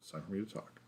It's time for me to talk.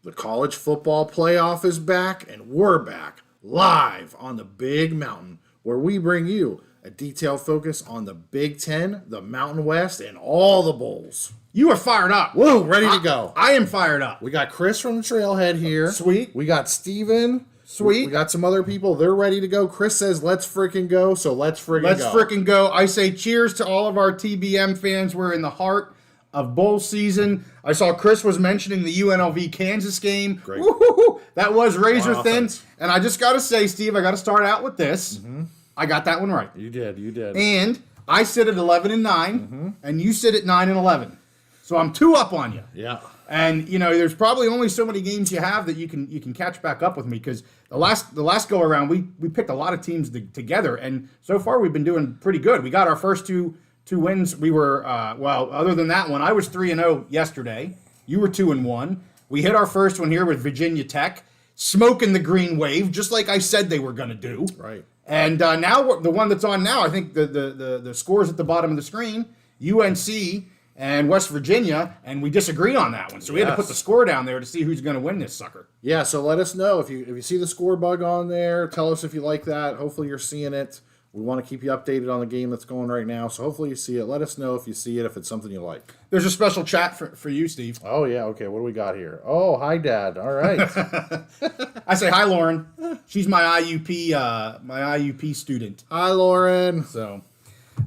The college football playoff is back, and we're back live on the Big Mountain, where we bring you a detailed focus on the Big Ten, the Mountain West, and all the bowls. You are fired up. Woo, ready to go. I am fired up. We got Chris from the Trailhead here. Sweet. We got Steven. Sweet. We got some other people. They're ready to go. Chris says, let's freaking go, so let's freaking go. I say cheers to all of our TBM fans. We're in the heart of bowl season. I saw Chris was mentioning the UNLV Kansas game. Great. Woo-hoo-hoo. That was razor thin. Offense. And I just got to say, Steve, I got to start out with this. Mm-hmm. I got that one right. You did. And I sit at 11-9, and you sit at 9-11. So I'm 2 up on you. Yeah. And there's probably only so many games you have that you can catch back up with me, because the last go around we picked a lot of teams together, and so far we've been doing pretty good. We got our first two wins. We were other than that one, I was 3-0 yesterday. You were 2-1. We hit our first one here with Virginia Tech, smoking the green wave, just like I said they were going to do. Right. And now the one that's on now, I think the scores at the bottom of the screen, UNC and West Virginia, and we disagree on that one. So we had to put the score down there to see who's going to win this sucker. Yeah, so let us know if you see the score bug on there. Tell us if you like that. Hopefully you're seeing it. We want to keep you updated on the game that's going right now, so hopefully you see it. Let us know if you see it, if it's something you like. There's a special chat for you, Steve. Oh, yeah, okay. What do we got here? Oh, hi, Dad. All right. I say hi, Lauren. She's my IUP student. Hi, Lauren. So,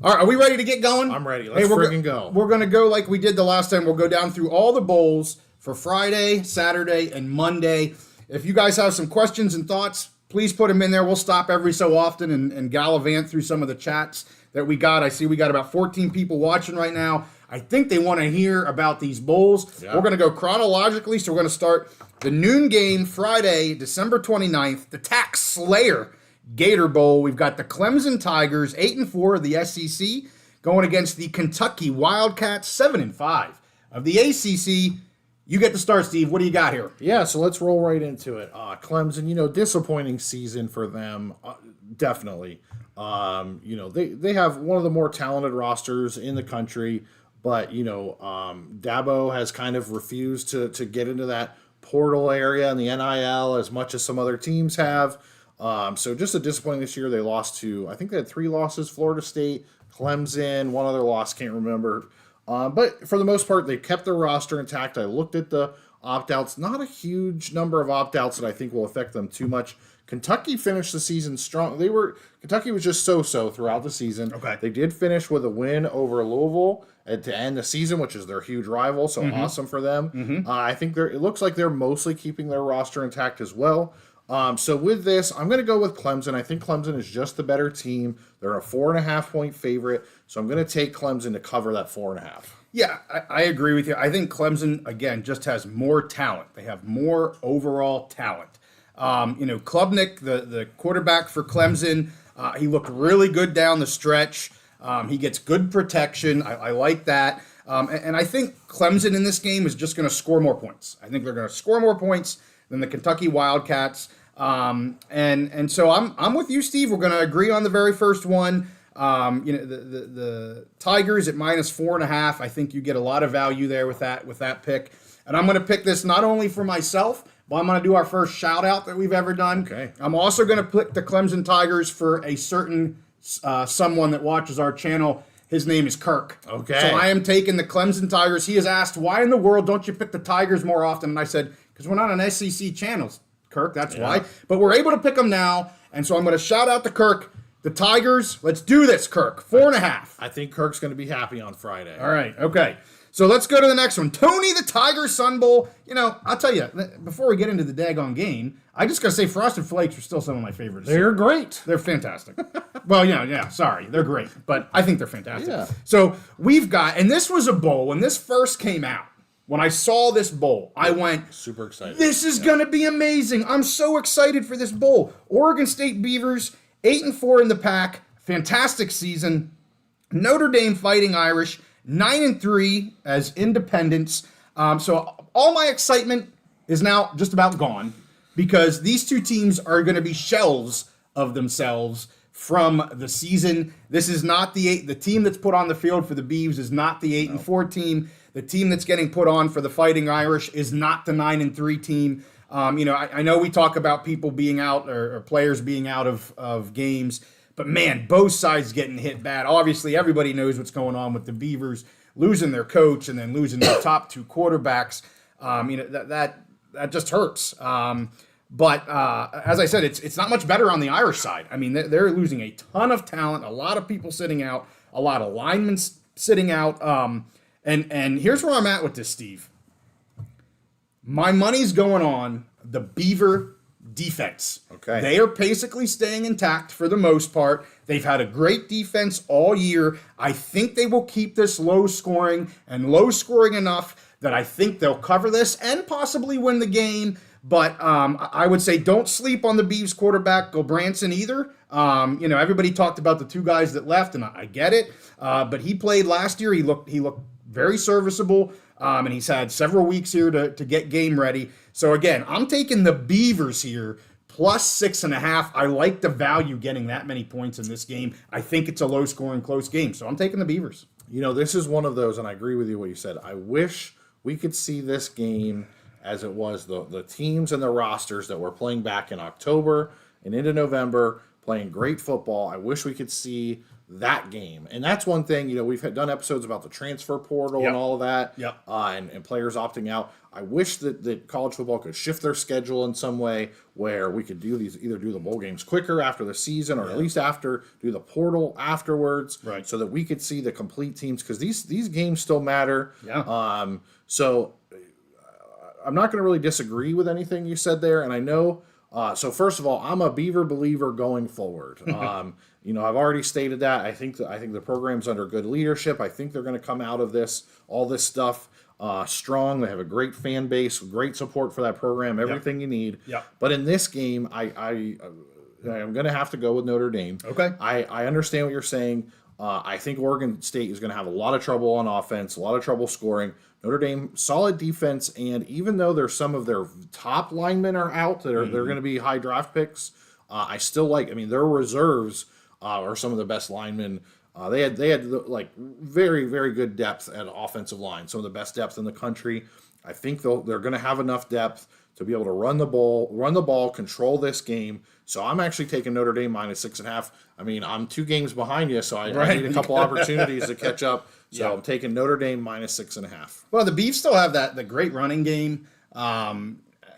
all right, are we ready to get going? I'm ready. Let's freaking go. We're going to go like we did the last time. We'll go down through all the bowls for Friday, Saturday, and Monday. If you guys have some questions and thoughts, please put them in there. We'll stop every so often and gallivant through some of the chats that we got. I see we got about 14 people watching right now. I think they want to hear about these bowls. Yeah. We're going to go chronologically, so we're going to start the noon game Friday, December 29th, the Tax Slayer Gator Bowl. We've got the Clemson Tigers, 8-4 of the SEC, going against the Kentucky Wildcats, 7-5 of the ACC. You get to start, Steve. What do you got here? Yeah, so let's roll right into it. Clemson, disappointing season for them, definitely. They have one of the more talented rosters in the country, but, Dabo has kind of refused to get into that portal area in the NIL as much as some other teams have. So just a disappointing this year. They lost to, I think they had 3 losses, Florida State, Clemson, one other loss, can't remember. But for the most part, they kept their roster intact. I looked at the opt-outs. Not a huge number of opt-outs that I think will affect them too much. Kentucky finished the season strong. Kentucky was just so-so throughout the season. Okay. They did finish with a win over Louisville to end the season, which is their huge rival, so awesome for them. Mm-hmm. I think it looks like they're mostly keeping their roster intact as well. So with this, I'm going to go with Clemson. I think Clemson is just the better team. They're a 4.5-point favorite, so I'm going to take Clemson to cover that 4.5. Yeah, I agree with you. I think Clemson, again, just has more talent. They have more overall talent. Klubnik, the quarterback for Clemson, he looked really good down the stretch. He gets good protection. I like that. And I think Clemson in this game is just going to score more points. I think they're going to score more points than the Kentucky Wildcats. And so I'm with you, Steve. We're going to agree on the very first one. The Tigers at -4.5. I think you get a lot of value there with that pick. And I'm going to pick this not only for myself, but I'm going to do our first shout out that we've ever done. Okay. I'm also going to pick the Clemson Tigers for a certain someone that watches our channel. His name is Kirk. Okay. So I am taking the Clemson Tigers. He has asked, why in the world don't you pick the Tigers more often? And I said, because we're not on SEC channels, Kirk. That's why. But we're able to pick them now. And so I'm going to shout out to Kirk. The Tigers, let's do this, Kirk. 4.5. I think Kirk's going to be happy on Friday. All right. Okay. So let's go to the next one. Tony the Tiger Sun Bowl. I'll tell you, before we get into the daggone game, I just got to say Frosted Flakes are still some of my favorites. They're great. They're fantastic. Well, sorry. They're great. But I think they're fantastic. Yeah. So we've got, and this was a bowl, when this first came out, when I saw this bowl, I went, super excited. This is going to be amazing. I'm so excited for this bowl. Oregon State Beavers, 8-4 in the pack. Fantastic season. Notre Dame Fighting Irish, 9-3 as independents. So all my excitement is now just about gone because these two teams are going to be shells of themselves from the season. This is not the team that's put on the field for the Beavs is not the 8-4 team. The team that's getting put on for the Fighting Irish is not the 9-3 team. I know we talk about people being out or players being out of games, but man, both sides getting hit bad. Obviously, everybody knows what's going on with the Beavers losing their coach and then losing their top two quarterbacks. That just hurts. But as I said, it's not much better on the Irish side. I mean, they're losing a ton of talent, a lot of people sitting out, a lot of linemen sitting out. And here's where I'm at with this, Steve. My money's going on the Beaver defense. Okay. They are basically staying intact for the most part. They've had a great defense all year. I think they will keep this low scoring enough that I think they'll cover this and possibly win the game. But I would say don't sleep on the Beavs quarterback, Gilbranson, either. Everybody talked about the two guys that left, and I get it. But he played last year. He looked very serviceable, and he's had several weeks here to get game ready. So, again, I'm taking the Beavers here, plus 6.5. I like the value getting that many points in this game. I think it's a low-scoring, close game. So I'm taking the Beavers. This is one of those, and I agree with you what you said. I wish we could see this game as it was the teams and the rosters that were playing back in October and into November, playing great football. I wish we could see that game. And that's one thing, we've done episodes about the transfer portal and all of that, and players opting out. I wish that college football could shift their schedule in some way where we could either do the bowl games quicker after the season or at least do the portal afterwards, right? So that we could see the complete teams, because these games still matter. So I'm not going to really disagree with anything you said there, and I know. So first of all, I'm a Beaver believer going forward. I've already stated that. I think the program's under good leadership. I think they're going to come out of all this stuff strong. They have a great fan base, great support for that program, everything you need. But in this game, I'm going to have to go with Notre Dame. Okay. I understand what you're saying. I think Oregon State is going to have a lot of trouble on offense, a lot of trouble scoring. Notre Dame, solid defense, and even though there's some of their top linemen are out, they're going to be high draft picks, I still their reserves are some of the best linemen. They had very, very good depth at offensive line, some of the best depth in the country. I think they're going to have enough depth to be able to run the ball, control this game. So I'm actually taking Notre Dame minus 6.5. I'm 2 games behind you, so I need a couple opportunities to catch up. So I'm taking Notre Dame minus 6.5. Well, the Beavs still have the great running game. I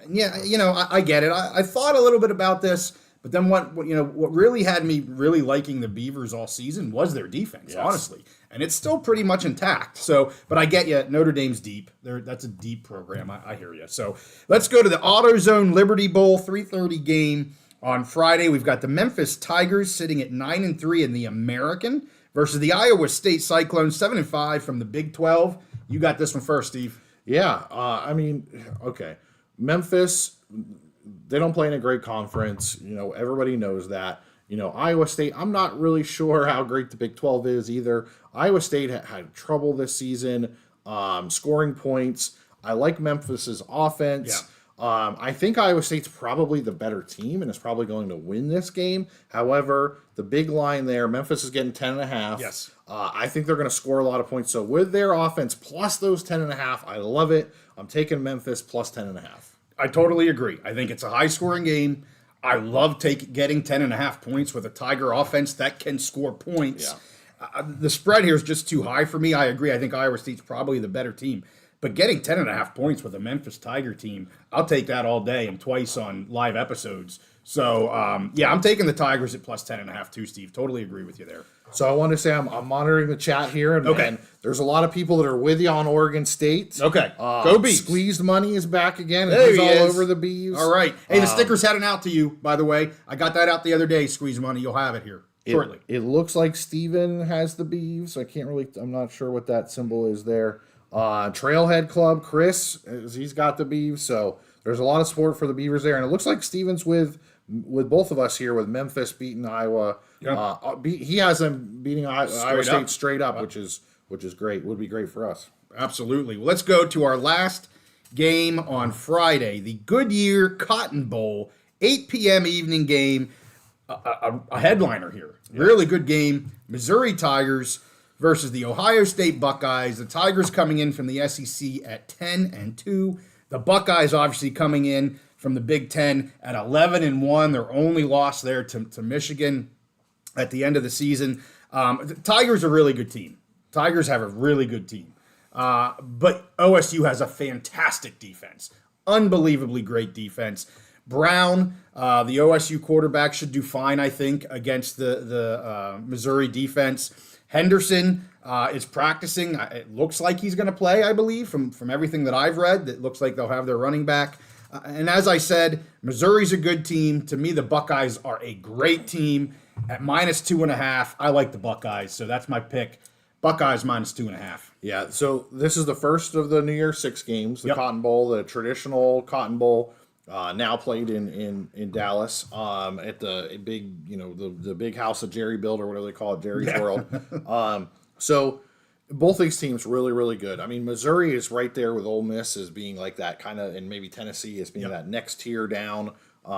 get it. I thought a little bit about this, but then what really had me really liking the Beavers all season was their defense, honestly. And it's still pretty much intact. So, but I get you. Notre Dame's deep. That's a deep program. I hear you. So let's go to the AutoZone Liberty Bowl 3:30 game on Friday. We've got the Memphis Tigers sitting at 9-3 in the American versus the Iowa State Cyclones 7-5 from the Big 12. You got this one first, Steve. Yeah. Okay. Memphis, they don't play in a great conference. Everybody knows that. Iowa State, I'm not really sure how great the Big 12 is either. Iowa State had trouble this season scoring points. I like Memphis's offense. I think Iowa State's probably the better team and is probably going to win this game. However, the big line there, Memphis is getting 10.5. Yes. I think they're going to score a lot of points. So with their offense plus those 10.5, I love it. I'm taking Memphis plus 10.5. I totally agree. I think it's a high-scoring game. I love getting 10.5 points with a Tiger offense that can score points. The spread here is just too high for me. I agree. I think Iowa State's probably the better team. But getting 10.5 points with a Memphis Tiger team, I'll take that all day and twice on live episodes. So, I'm taking the Tigers at plus 10.5 too, Steve. Totally agree with you there. So I want to say I'm monitoring the chat here, and there's a lot of people that are with you on Oregon State. Okay, go Beavs. Squeezed Money is back again. There He's he all is. over the Beavs. All right. Hey, the sticker's heading out to you, by the way. I got that out the other day, Squeeze Money. You'll have it here shortly. It looks like Steven has the Beavs. I'm not sure what that symbol is there. Trailhead Club, Chris, he's got the Beavs. So there's a lot of support for the Beavers there. And it looks like Steven's with both of us here with Memphis beating Iowa. He has them beating Iowa State straight up, which is great. Would be great for us. Absolutely. Well, let's go to our last game on Friday, the Goodyear Cotton Bowl, 8 p.m. evening game. a headliner here. Really good game. Missouri Tigers versus the Ohio State Buckeyes. The Tigers coming in from the SEC at 10-2. The Buckeyes obviously coming in from the Big Ten at 11-1. Their only loss there to Michigan at the end of the season. The Tigers are a really good team. Tigers have a really good team. But OSU has a fantastic defense. Unbelievably great defense. Brown, the OSU quarterback, should do fine, I think, against the Missouri defense. Henderson is practicing. It looks like he's going to play, I believe, from everything that I've read. It looks like they'll have their running back. And as I said, Missouri's a good team. To me, the Buckeyes are a great team. At -2.5, I like the Buckeyes, so that's my pick. Buckeyes -2.5. Yeah, so this is the first of the New Year's Six games, the Cotton Bowl, the traditional Cotton Bowl, now played in Dallas at the big, the big house that Jerry built, or whatever they call it, Jerry's World. So both these teams really, really good. I mean, Missouri is right there with Ole Miss as being like that kind of, and maybe Tennessee as being that next tier down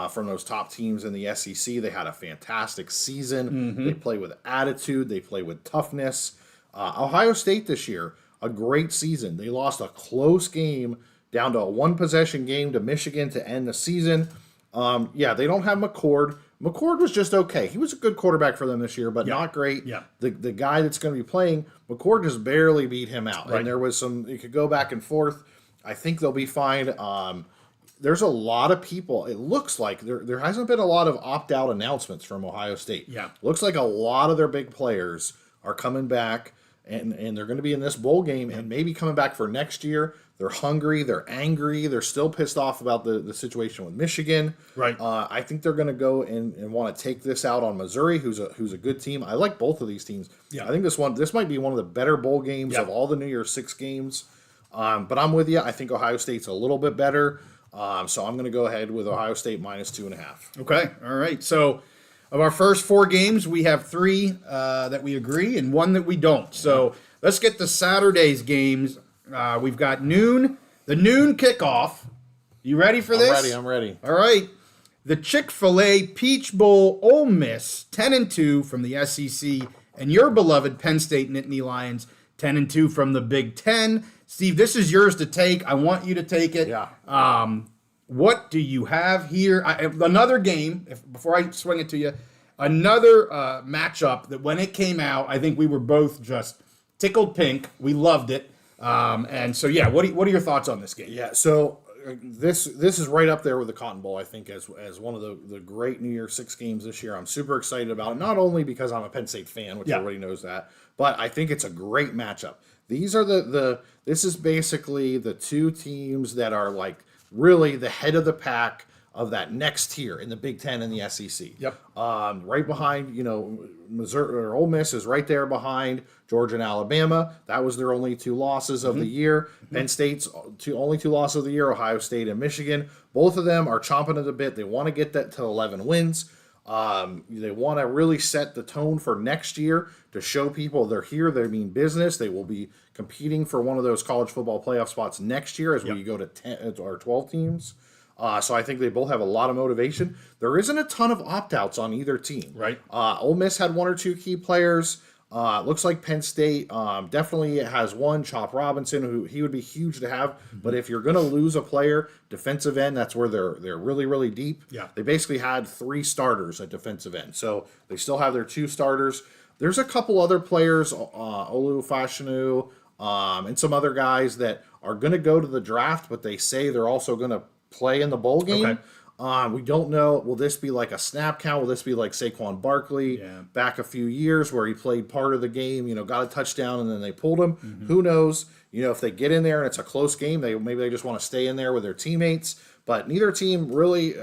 from those top teams in the SEC. They had a fantastic season. They play with attitude. They play with toughness. Ohio State this year, a great season. They lost a close game down to a one-possession game to Michigan to end the season. They don't have McCord. McCord was just okay. He was a good quarterback for them this year, but not great. Yeah. The guy that's going to be playing, McCord just barely beat him out. Right. And there was it could go back and forth. I think they'll be fine. There's a lot of people. It looks like there hasn't been a lot of opt-out announcements from Ohio State. Yeah. Looks like a lot of their big players are coming back, and they're going to be in this bowl game and maybe coming back for next year. They're hungry. They're angry. They're still pissed off about the situation with Michigan. Right. I think they're going to go and want to take this out on Missouri, who's a good team. I like both of these teams. Yeah. I think this might be one of the better bowl games of all the New Year's Six games. But I'm with you. I think Ohio State's a little bit better. So I'm going to go ahead with Ohio State -2.5. Okay. All right. So of our first 4 games, we have 3 that we agree and 1 that we don't. So let's get to Saturday's games. We've got the noon kickoff. You ready for this? I'm ready. All right. The Chick-fil-A Peach Bowl, Ole Miss, 10-2 from the SEC, and your beloved Penn State Nittany Lions, 10-2 from the Big Ten. Steve, this is yours to take. I want you to take it. Yeah. What do you have here? Another game, before I swing it to you, another matchup that when it came out, I think we were both just tickled pink. We loved it. And so, what are your thoughts on this game? Yeah, so this is right up there with the Cotton Bowl, I think, as one of the great New Year's Six games this year. I'm super excited about it, not only because I'm a Penn State fan, which everybody knows that, but I think it's a great matchup. These are this is basically the two teams that are like really the head of the pack of that next tier in the Big Ten and the SEC. Yep. Right behind, Missouri or Ole Miss is right there behind Georgia and Alabama. That was their only 2 losses of the year. Penn State's only 2 losses of the year. Ohio State and Michigan. Both of them are chomping at the bit. They want to get that to 11 wins. They want to really set the tone for next year to show people they're here. They mean business. They will be competing for one of those college football playoff spots next year as we go to 10 or 12 teams. So I think they both have a lot of motivation. There isn't a ton of opt-outs on either team. Right. Ole Miss had 1 or 2 key players. Looks like Penn State definitely has one, Chop Robinson, who he would be huge to have. But if you're going to lose a player, defensive end, that's where they're really, really deep. Yeah. They basically had 3 starters at defensive end. So they still have their 2 starters. There's a couple other players, Olu Fashanu, and some other guys that are going to go to the draft, but they say they're also going to play in the bowl game. Okay. We don't know. Will this be like a snap count? Will this be like Saquon Barkley back a few years where he played part of the game, got a touchdown and then they pulled him? Who knows? If they get in there and it's a close game, maybe they just want to stay in there with their teammates. But neither team really,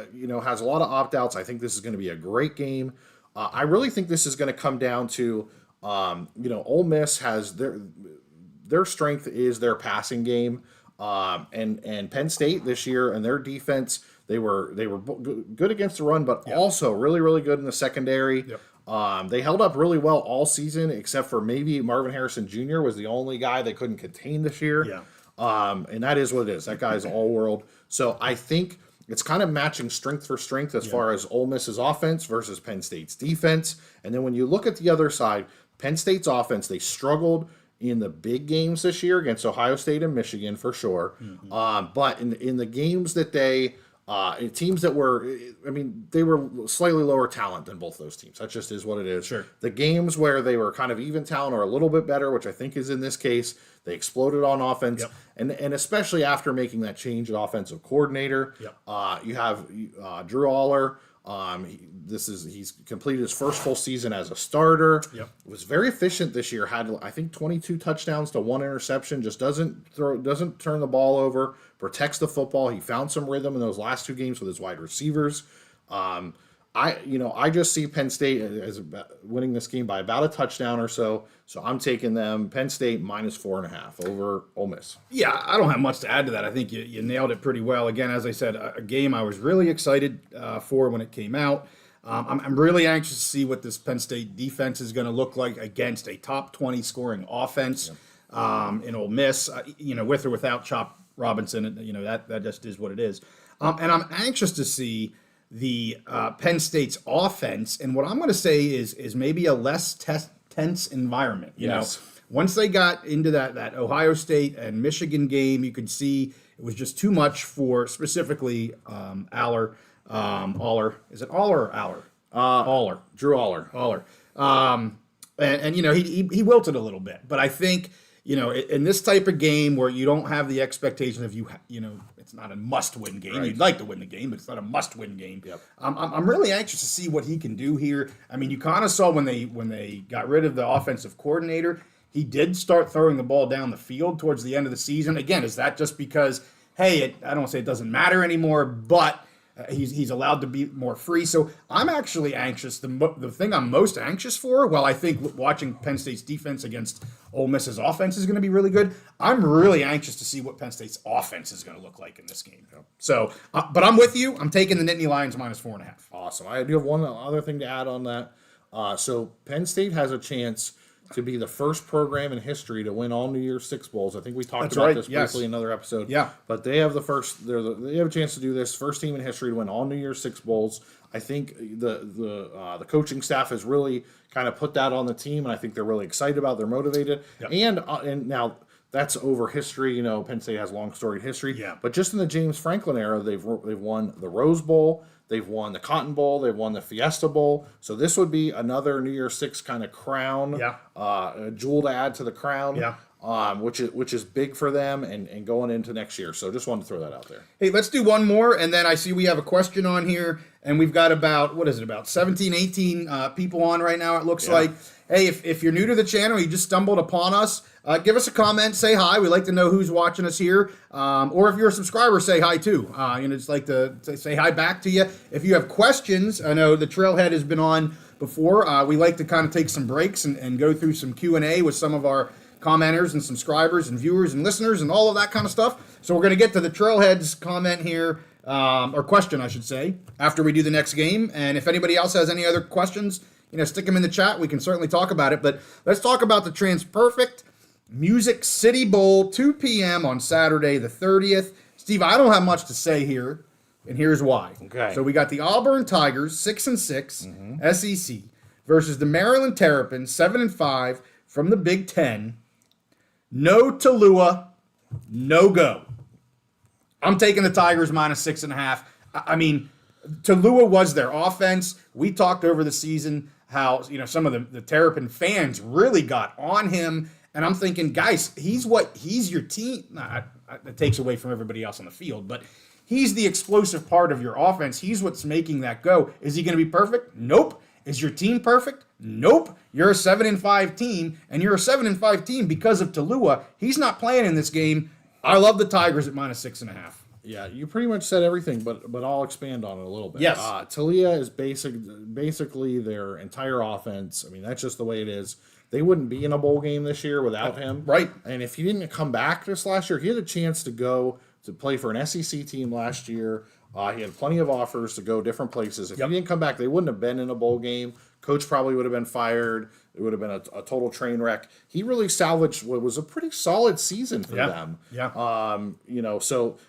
has a lot of opt-outs. I think this is going to be a great game. I really think this is going to come down to, Ole Miss has their strength is their passing game. And Penn State this year and their defense, they were good against the run, but also really, really good in the secondary. Yep. They held up really well all season, except for maybe Marvin Harrison Jr. was the only guy they couldn't contain this year. Yeah. And that is what it is. That guy's all world. So I think it's kind of matching strength for strength as far as Ole Miss's offense versus Penn State's defense. And then when you look at the other side, Penn State's offense, they struggled in the big games this year against Ohio State and Michigan for sure. But in the games that in teams that were, I mean, they were slightly lower talent than both those teams. That just is what it is. Sure. The games where they were kind of even talent or a little bit better, which I think is in this case, they exploded on offense. And especially after making that change at offensive coordinator, you have Drew Aller. He's completed his first full season as a starter. Was very efficient this year. Had I think 22 touchdowns to 1 interception. Just doesn't turn the ball over. Protects the football. He found some rhythm in those last 2 games with his wide receivers. I just see Penn State as winning this game by about a touchdown or so. So I'm taking them Penn State -4.5 over Ole Miss. Yeah, I don't have much to add to that. I think you nailed it pretty well. Again, as I said, a game I was really excited for when it came out. I'm really anxious to see what this Penn State defense is going to look like against a top 20 scoring offense in Ole Miss. With or without Chop Robinson, that just is what it is. And I'm anxious to see the Penn State's offense, and what I'm going to say is maybe a less tense environment. You know, once they got into that Ohio State and Michigan game, you could see it was just too much for specifically Aller. Is it Aller or Aller? Aller. Drew Aller. Aller. He wilted a little bit, but I think in this type of game where you don't have the expectation of it's not a must-win game. Right. You'd like to win the game, but it's not a must-win game. I'm really anxious to see what he can do here. I mean, you kind of saw when they got rid of the offensive coordinator, he did start throwing the ball down the field towards the end of the season. Again, is that just because, hey, I don't want to say it doesn't matter anymore, but he's allowed to be more free. So I'm actually anxious. The thing I'm most anxious for, I think watching Penn State's defense against Ole Miss's offense is going to be really good. I'm really anxious to see what Penn State's offense is going to look like in this game. So, but I'm with you. I'm taking the Nittany Lions -4.5. Awesome. I do have one other thing to add on that. So Penn State has a chance to be the first program in history to win all New Year's Six Bowls. I think we talked about this briefly in another episode. Yeah. But they have they have a chance to do this. First team in history to win all New Year's Six Bowls. I think the coaching staff has really kind of put that on the team, and I think they're really excited about it. They're motivated. And now that's over history. Penn State has long storied history. Yeah. But just in the James Franklin era, they've won the Rose Bowl. They've won the Cotton Bowl. They've won the Fiesta Bowl. So this would be another New Year's Six kind of crown, a jewel to add to the crown, which is big for them and going into next year. So just wanted to throw that out there. Hey, let's do one more, and then I see we have a question on here, and we've got about 17, 18 people on right now, it looks like. Hey, if you're new to the channel, you just stumbled upon us, give us a comment, say hi. We like to know who's watching us here. Or if you're a subscriber, say hi too. Just like to say hi back to you. If you have questions, I know the Trailhead has been on before. We like to kind of take some breaks and go through some Q&A with some of our commenters and subscribers and viewers and listeners and all of that kind of stuff. So we're going to get to the Trailhead's comment here, or question, I should say, after we do the next game. And if anybody else has any other questions, stick them in the chat. We can certainly talk about it. But let's talk about the TransPerfect Music City Bowl, 2 p.m. on Saturday the 30th. Steve, I don't have much to say here, and here's why. Okay. So we got the Auburn Tigers, 6-6, SEC, versus the Maryland Terrapins, 7-5, from the Big Ten. No Tallulah, no go. I'm taking the Tigers -6.5. I mean, Tallulah was their offense. We talked over the season how some of the Terrapin fans really got on him, and I'm thinking, guys, he's your team. That takes away from everybody else on the field, but he's the explosive part of your offense. He's what's making that go. Is he going to be perfect? Nope. Is your team perfect? Nope. You're a 7-5 team, and you're a 7-5 team because of Tallulah. He's not playing in this game. I love the Tigers at -6.5. Yeah, you pretty much said everything, but I'll expand on it a little bit. Yes. Tallulah is basically their entire offense. I mean, that's just the way it is. They wouldn't be in a bowl game this year without him. Right. And if he didn't come back this last year, he had a chance to go to play for an SEC team last year. He had plenty of offers to go different places. If he didn't come back, they wouldn't have been in a bowl game. Coach probably would have been fired. it would have been a total train wreck. He really salvaged what was a pretty solid season for them. Yeah.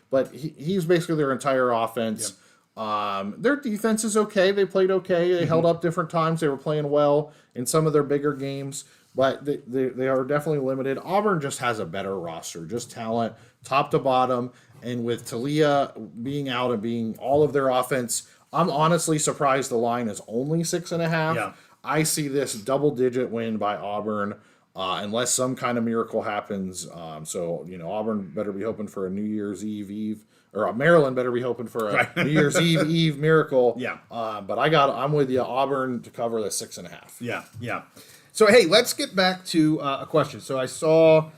But he's basically their entire offense. Their defense is okay. They played okay. They held up different times. They were playing well in some of their bigger games, but they are definitely limited. Auburn just has a better roster, just talent, top to bottom. And with Talia being out and being all of their offense, I'm honestly surprised the line is only 6.5. Yeah. I see this double-digit win by Auburn, unless some kind of miracle happens. Auburn better be hoping for a New Year's Eve, or Maryland better be hoping for a New Year's Eve miracle. Yeah. But I'm with you. Auburn to cover the 6.5. Yeah. So, hey, let's get back to a question. So I saw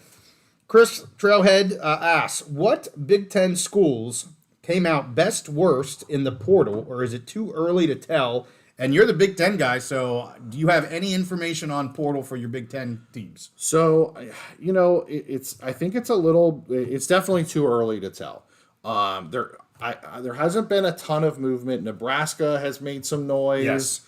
Chris Trailhead asks, what Big Ten schools came out best worst in the portal, or is it too early to tell? And you're the Big Ten guy, so do you have any information on portal for your Big Ten teams? So, I think it's definitely too early to tell. There hasn't been a ton of movement. Nebraska has made some noise. Yes.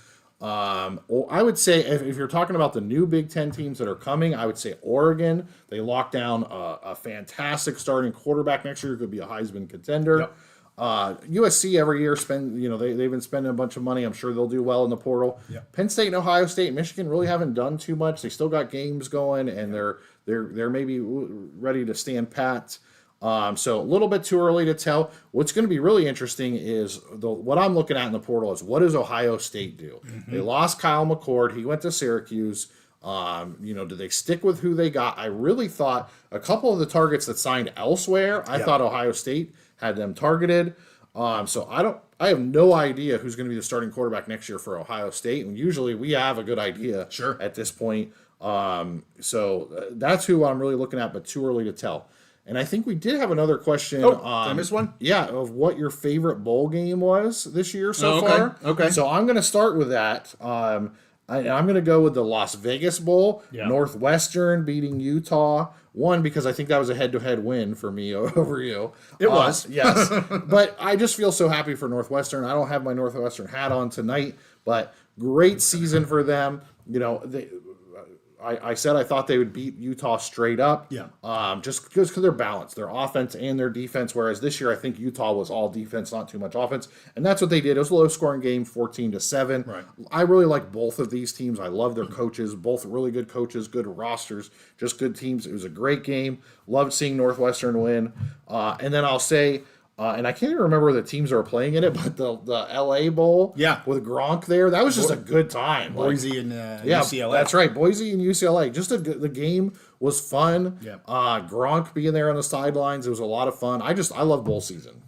I would say if you're talking about the new Big Ten teams that are coming, I would say Oregon. They locked down a fantastic starting quarterback next year who could be a Heisman contender. Yep. USC every year they've been spending a bunch of money. I'm sure they'll do well in the portal. Yep. Penn State and Ohio State and Michigan really haven't done too much. They still got games going, and they're maybe ready to stand pat. So a little bit too early to tell. What's going to be really interesting is what I'm looking at in the portal is what does Ohio State do? They lost Kyle McCord. He went to Syracuse. Do they stick with who they got? I really thought a couple of the targets that signed elsewhere, I thought Ohio State had them targeted. I have no idea who's going to be the starting quarterback next year for Ohio State. And usually we have a good idea at this point. So that's who I'm really looking at, but too early to tell. And I think we did have another question. Did I miss one? Yeah, of what your favorite bowl game was this year so okay. far. Okay. So I'm going to start with that. I'm going to go with the Las Vegas Bowl. Yeah. Northwestern beating Utah. One, because I think that was a head-to-head win for me over you. It was. Yes. But I just feel so happy for Northwestern. I don't have my Northwestern hat on tonight, but great season for them. I said I thought they would beat Utah straight up. Yeah. Just because they're balanced, their offense and their defense. Whereas this year, I think Utah was all defense, not too much offense, and that's what they did. It was a low-scoring game, 14-7. Right. I really like both of these teams. I love their coaches, both really good coaches, good rosters, just good teams. It was a great game. Loved seeing Northwestern win. And then I'll say. And I can't even remember the teams that were playing in it, but the LA Bowl with Gronk there, that was just a good time. Boise and UCLA. That's right, Boise and UCLA. The game was fun. Yeah. Gronk being there on the sidelines, it was a lot of fun. I love bowl season.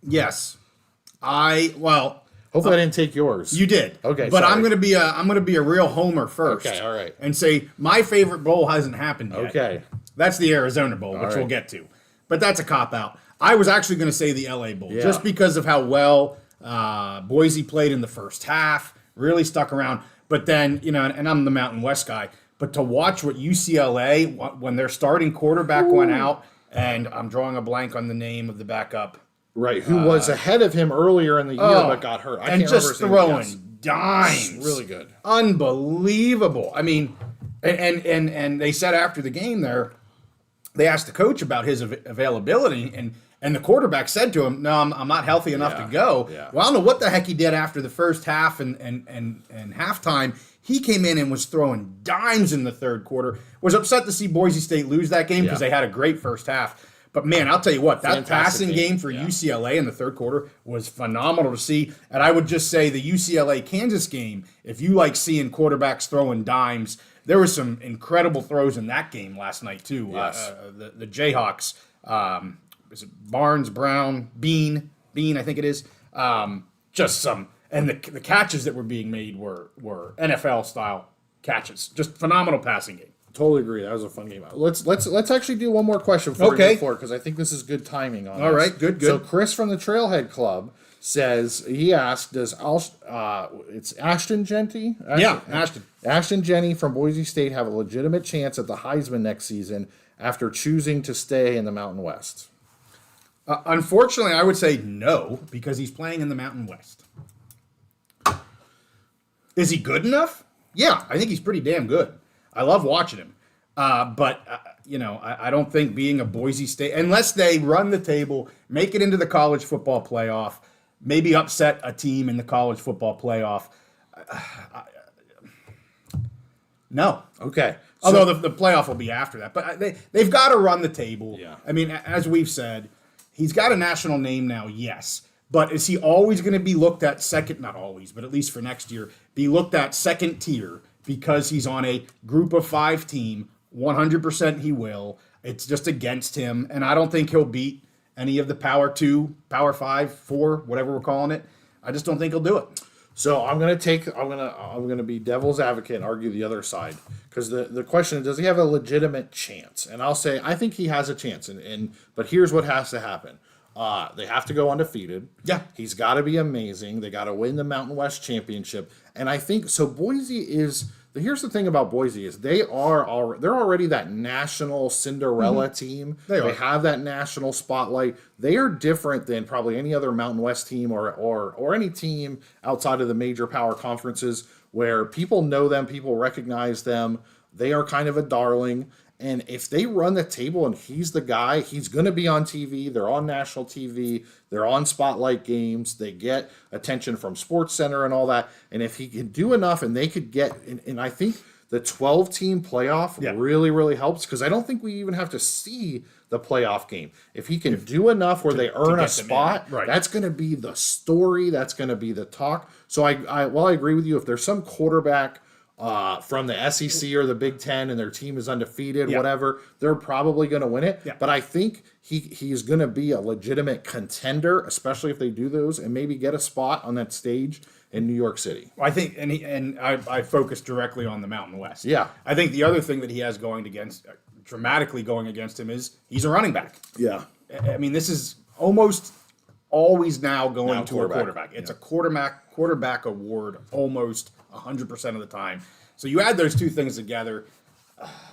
Yes. Hopefully I didn't take yours. You did. Okay, but sorry. I'm gonna be a real homer first. Okay, all right. And say my favorite bowl hasn't happened yet. Okay. That's the Arizona Bowl, which we'll get to. But that's a cop-out. I was actually going to say the LA Bowl, just because of how well Boise played in the first half, really stuck around. But then, and I'm the Mountain West guy, but to watch what UCLA, when their starting quarterback went out, and I'm drawing a blank on the name of the backup. Right, who was ahead of him earlier in the year but got hurt. I can't remember his name. Throwing dimes. Really good. Unbelievable. I mean, and they said after the game there, they asked the coach about his availability, and the quarterback said to him, "No, I'm not healthy enough to go." Yeah. Well, I don't know what the heck he did after the first half and halftime. He came in and was throwing dimes in the third quarter. Was upset to see Boise State lose that game because they had a great first half. But man, I'll tell you what, that passing game for UCLA in the third quarter was phenomenal to see. And I would just say the UCLA-Kansas game, if you like seeing quarterbacks throwing dimes, there were some incredible throws in that game last night, too. Yes. The Jayhawks, is it Barnes, Brown, Bean, I think it is. Just some, and the catches that were being made were NFL-style catches. Just phenomenal passing game. Totally agree. That was a fun game. Let's actually do one more question for because I think this is good timing on All this. right, good. So Chris from the Trailhead Club he asked, it's Ashton Genty? Ashton. Ashton Jenny from Boise State have a legitimate chance at the Heisman next season after choosing to stay in the Mountain West? Unfortunately, I would say no, because he's playing in the Mountain West. Is he good enough? Yeah, I think he's pretty damn good. I love watching him. I don't think being a Boise State, unless they run the table, make it into the college football playoff, maybe upset a team in the college football playoff. No. Okay. Although the playoff will be after that. But they've got to run the table. Yeah. I mean, as we've said, he's got a national name now, yes. But is he always going to be looked at second? Not always, but at least for next year, be looked at second tier because he's on a group of 5 team. 100% he will. It's just against him. And I don't think he'll beat any of the Power 2, Power 5, 4, whatever we're calling it. I just don't think he'll do it. So I'm gonna be devil's advocate and argue the other side, because the question is, does he have a legitimate chance? And I'll say I think he has a chance, but here's what has to happen. They have to go undefeated. Yeah. He's got to be amazing. They got to win the Mountain West Championship. And I think so. Boise is. Here's the thing about Boise is they're already that national Cinderella team. They have that national spotlight. They are different than probably any other Mountain West team or any team outside of the major power conferences where people know them, people recognize them. They are kind of a darling. And if they run the table and he's the guy, he's going to be on TV. They're on national TV. They're on spotlight games. They get attention from Sports Center and all that. And if he can do enough and they could get, and I think the 12-team playoff really, really helps, because I don't think we even have to see the playoff game. If he can do enough where they earn a spot, that's going to be the story. That's going to be the talk. So I agree with you. If there's some quarterback from the SEC or the Big Ten and their team is undefeated, whatever, they're probably going to win it. Yeah. But I think he's going to be a legitimate contender, especially if they do those, and maybe get a spot on that stage in New York City. I think, I focus directly on the Mountain West. Yeah. I think the other thing that he has dramatically going against him is he's a running back. Yeah. I mean, this is almost always now going to a quarterback. It's a quarterback award almost 100% of the time. So you add those two things together.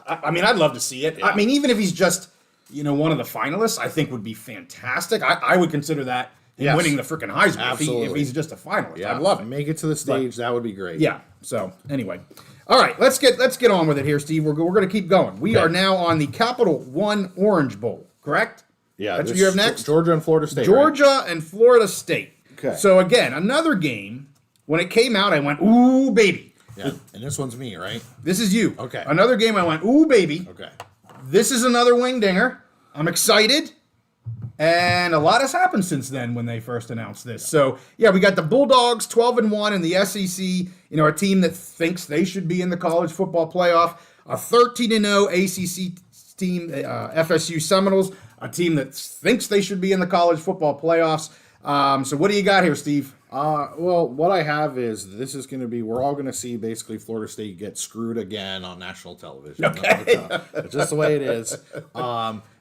I mean, I'd love to see it. Yeah. I mean, even if he's just, one of the finalists, I think would be fantastic. I would consider that winning the freaking Heisman if he's just a finalist. Yeah. I'd love it. Make it to the stage. That would be great. Yeah. So anyway, all right, let's get on with it here, Steve. We're going to keep going. We are now on the Capital One Orange Bowl, correct? Yeah. That's what you have next? Georgia and Florida State. Georgia and Florida State. Okay. So again, another game. When it came out, I went, ooh, baby. Yeah, and this one's me, right? This is you. Okay. Another game, I went, ooh, baby. Okay. This is another wing dinger. I'm excited. And a lot has happened since then when they first announced this. So, we got the Bulldogs 12-1 in the SEC, a team that thinks they should be in the college football playoff. A 13-0 ACC team, FSU Seminoles, a team that thinks they should be in the college football playoffs. So what do you got here, Steve? Well, what I have is this is going to be, we're all going to see basically Florida State get screwed again on national television. Okay. It's just the way it is.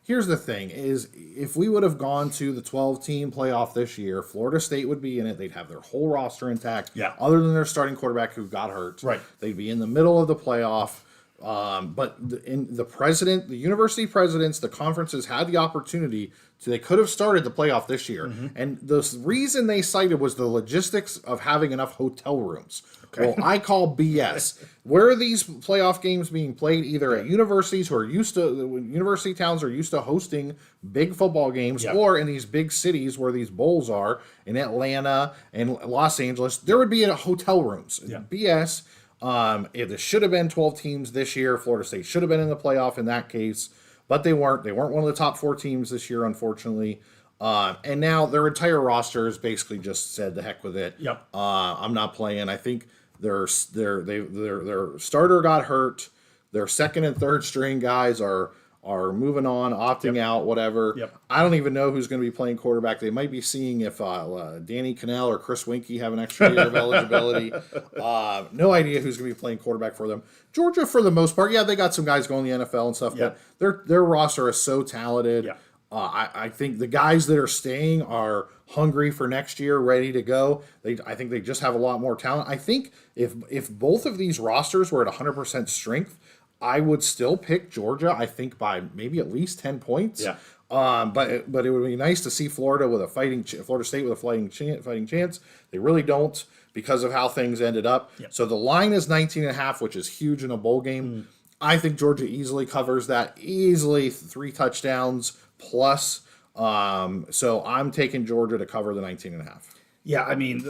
Here's the thing is, if we would have gone to the 12-team playoff this year, Florida State would be in it. They'd have their whole roster intact. Yeah. Other than their starting quarterback who got hurt. Right. They'd be in the middle of the playoff. But the university presidents, the conferences had the opportunity to, they could have started the playoff this year. Mm-hmm. And the reason they cited was the logistics of having enough hotel rooms. Okay. Well, I call BS. Where are these playoff games being played? Either at universities university towns are used to hosting big football games, or in these big cities where these bowls are, in Atlanta and Los Angeles, there would be hotel rooms. Yeah. BS. It should have been 12 teams this year. Florida State should have been in the playoff in that case, but they weren't. They weren't one of the top 4 teams this year, unfortunately. And now their entire roster is basically just said the heck with it. Yep. I'm not playing. I think their starter got hurt. Their second and third string guys are moving on, opting out, whatever. Yep. I don't even know who's going to be playing quarterback. They might be seeing if Danny Cannell or Chris Winkie have an extra year of eligibility. No idea who's going to be playing quarterback for them. Georgia, for the most part, they got some guys going in the NFL and stuff, but their roster is so talented. Yeah. I think the guys that are staying are hungry for next year, ready to go. I think they just have a lot more talent. I think if both of these rosters were at 100% strength, I would still pick Georgia, I think, by maybe at least 10 points. Yeah. But it would be nice to see Florida State with a fighting chance. They really don't, because of how things ended up. Yep. So the line is 19.5, which is huge in a bowl game. I think Georgia easily covers that, easily 3 touchdowns plus. So I'm taking Georgia to cover the 19.5. Yeah, I mean,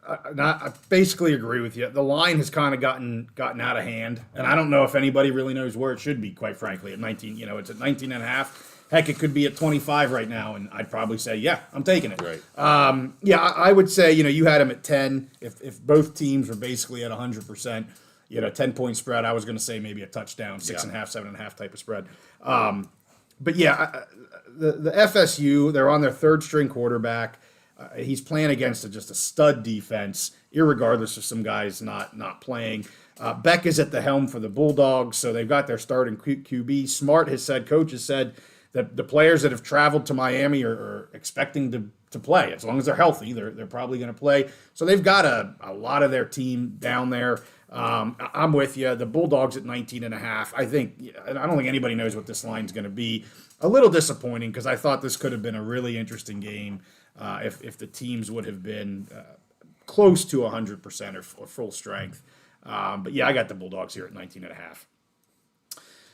I basically agree with you. The line has kind of gotten out of hand, and I don't know if anybody really knows where it should be, quite frankly, at 19. It's at 19 and a half. Heck, it could be at 25 right now, and I'd probably say, yeah, I'm taking it. Right. I would say, you had them at 10. If both teams were basically at 100%, 10-point spread, I was going to say maybe a touchdown, 6.5, 7.5 type of spread. But yeah, the FSU, they're on their third string quarterback. He's playing against just a stud defense, irregardless of some guys not playing. Beck is at the helm for the Bulldogs, so they've got their starting QB. Smart, his head coach, has said that the players that have traveled to Miami are expecting to play. As long as they're healthy, they're probably going to play. So they've got a lot of their team down there. I'm with you. The Bulldogs at 19.5. I don't think anybody knows what this line's going to be. A little disappointing because I thought this could have been a really interesting game if the teams would have been close to 100% or full strength. But yeah, I got the Bulldogs here at 19.5.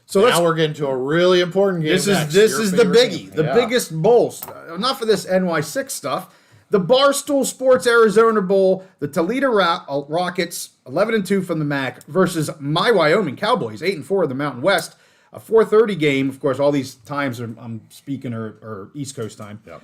So now we're getting to a really important game. This is the biggie, the biggest bowl. Enough of this NY6 stuff. The Barstool Sports Arizona Bowl, the Toledo Rockets, 11-2 from the MAC, versus my Wyoming Cowboys, 8-4 of the Mountain West. A 4:30 game. Of course, all these times I'm speaking are East Coast time. Yep.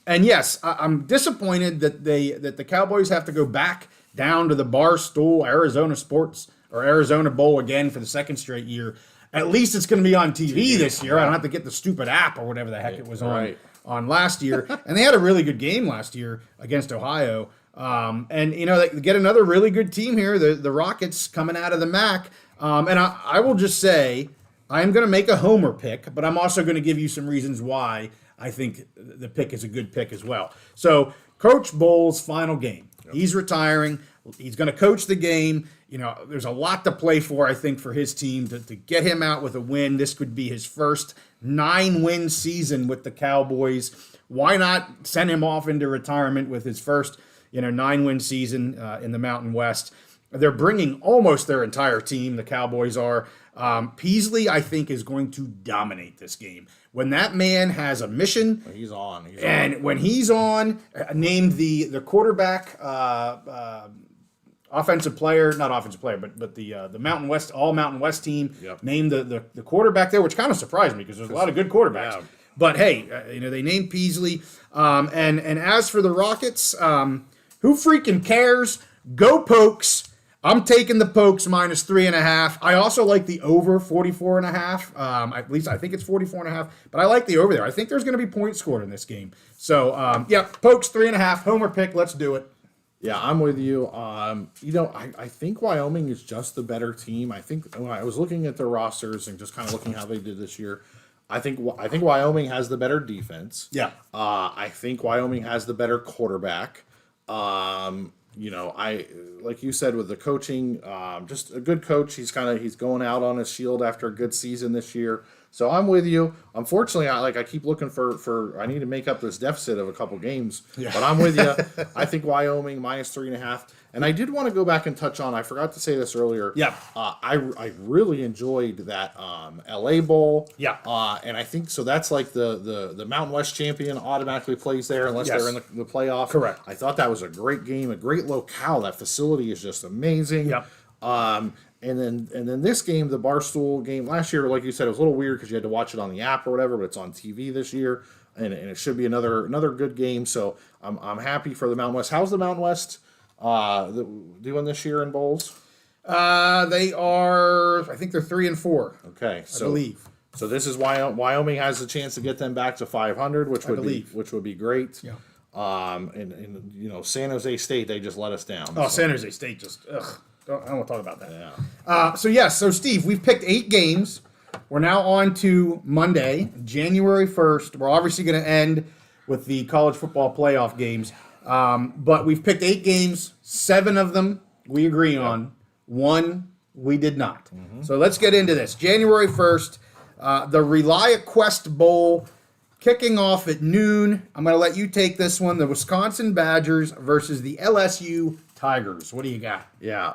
And yes, I'm disappointed that the Cowboys have to go back down to the Barstool Arizona Sports or Arizona Bowl again for the second straight year. At least it's going to be on TV this year. I don't have to get the stupid app or whatever the heck it was on last year. And they had a really good game last year against Ohio. And they get another really good team here, the Rockets coming out of the MAC. And I will just say, I'm going to make a homer pick, but I'm also going to give you some reasons why I think the pick is a good pick as well. So Coach Bowles' final game. Yep. He's retiring. He's going to coach the game. There's a lot to play for, I think, for his team to get him out with a win. This could be his first 9-win season with the Cowboys. Why not send him off into retirement with his first, 9-win season in the Mountain West? They're bringing almost their entire team, the Cowboys are. Peasley, I think, is going to dominate this game. When that man has a mission, he's on. When he's on, named the quarterback, offensive player, not offensive player, but the Mountain West, all Mountain West team, named the quarterback there, which kind of surprised me because there's a lot of good quarterbacks. Yeah. But hey, they named Peasley. And as for the Rockets, who freaking cares? Go Pokes. I'm taking the Pokes minus 3.5. I also like the over 44.5. At least I think it's 44.5, but I like the over there. I think there's going to be points scored in this game. So, Pokes 3.5, homer pick. Let's do it. Yeah, I'm with you. I think Wyoming is just the better team. I think when I was looking at their rosters and just kind of looking how they did this year, I think Wyoming has the better defense. Yeah. I think Wyoming has the better quarterback. I like you said with the coaching, just a good coach. He's going out on his shield after a good season this year. So I'm with you. Unfortunately, I keep looking for I need to make up this deficit of a couple games. Yeah. But I'm with you. I think Wyoming minus 3.5. And I did want to go back and touch on, I forgot to say this earlier. Yeah. I really enjoyed that LA Bowl. Yeah. And I think so that's like the Mountain West champion automatically plays there unless they're in the playoff. Correct. I thought that was a great game, a great locale. That facility is just amazing. Yep. And then this game, the Barstool game last year, like you said, it was a little weird because you had to watch it on the app or whatever, but it's on TV this year, and it should be another good game. So I'm happy for the Mountain West. How's the Mountain West doing this year in bowls? They are, I think they're 3-4. Okay, I believe. So this is why Wyoming has a chance to get them back to 500, which would be great. Yeah. And San Jose State, they just let us down. Oh, so. San Jose State just I don't want to talk about that. Yeah. So Steve, we've picked 8 games. We're now on to Monday, January 1st. We're obviously going to end with the college football playoff games. But we've picked 8 games. 7 of them we agree on. 1 we did not. Mm-hmm. So let's get into this. January 1st, the ReliaQuest Bowl kicking off at noon. I'm going to let you take this one. The Wisconsin Badgers versus the LSU Tigers. What do you got? Yeah.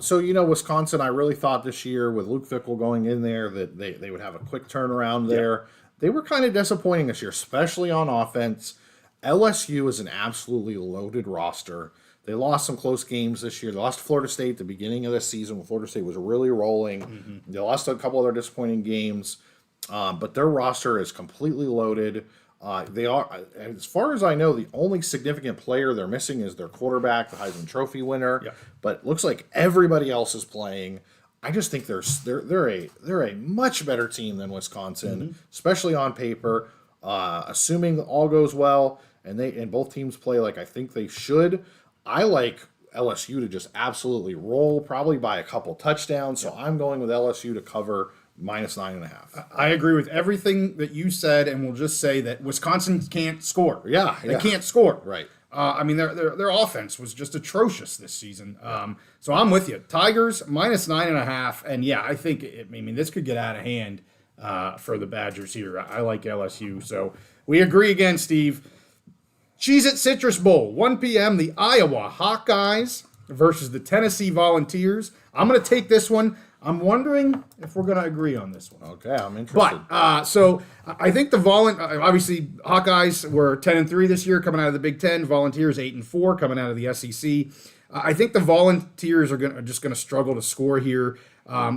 So, Wisconsin, I really thought this year with Luke Fickell going in there that they would have a quick turnaround there. They were kind of disappointing this year, especially on offense. LSU is an absolutely loaded roster. They lost some close games this year. They lost to Florida State at the beginning of this season when Florida State was really rolling. They lost a couple other disappointing games, but their roster is completely loaded. They are, as far as I know, the only significant player they're missing is their quarterback, the Heisman Trophy winner. Yep. But it looks like everybody else is playing. I just think they're a much better team than Wisconsin, especially on paper. Assuming all goes well and both teams play like I think they should. I like LSU to just absolutely roll, probably by a couple touchdowns. So I'm going with LSU to cover -9.5. I agree with everything that you said, and we'll just say that Wisconsin can't score. Yeah. They can't score. Right. I mean, their offense was just atrocious this season. So I'm with you. Tigers -9.5, and yeah, I think this could get out of hand for the Badgers here. I like LSU, so we agree again, Steve. Cheez-It Citrus Bowl, 1 p.m. The Iowa Hawkeyes versus the Tennessee Volunteers. I'm going to take this one. I'm wondering if we're going to agree on this one. Okay, I'm interested. But so I think obviously Hawkeyes were 10-3 this year coming out of the Big Ten. Volunteers 8-4 coming out of the SEC. I think the Volunteers are just going to struggle to score here.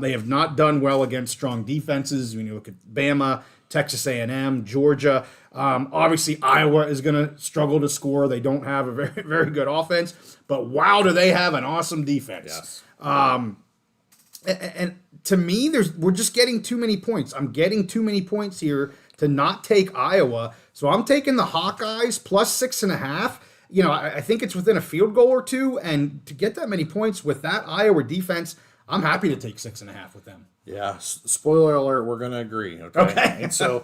They have not done well against strong defenses. When you look at Bama, Texas A&M, Georgia. Obviously, Iowa is going to struggle to score. They don't have a very, very good offense. But wow, do they have an awesome defense. Yes. And to me, we're just getting too many points. I'm getting too many points here to not take Iowa. So I'm taking the Hawkeyes +6.5. I think it's within a field goal or two. And to get that many points with that Iowa defense, I'm happy to take 6.5 with them. Yeah. Spoiler alert: we're going to agree. Okay. And so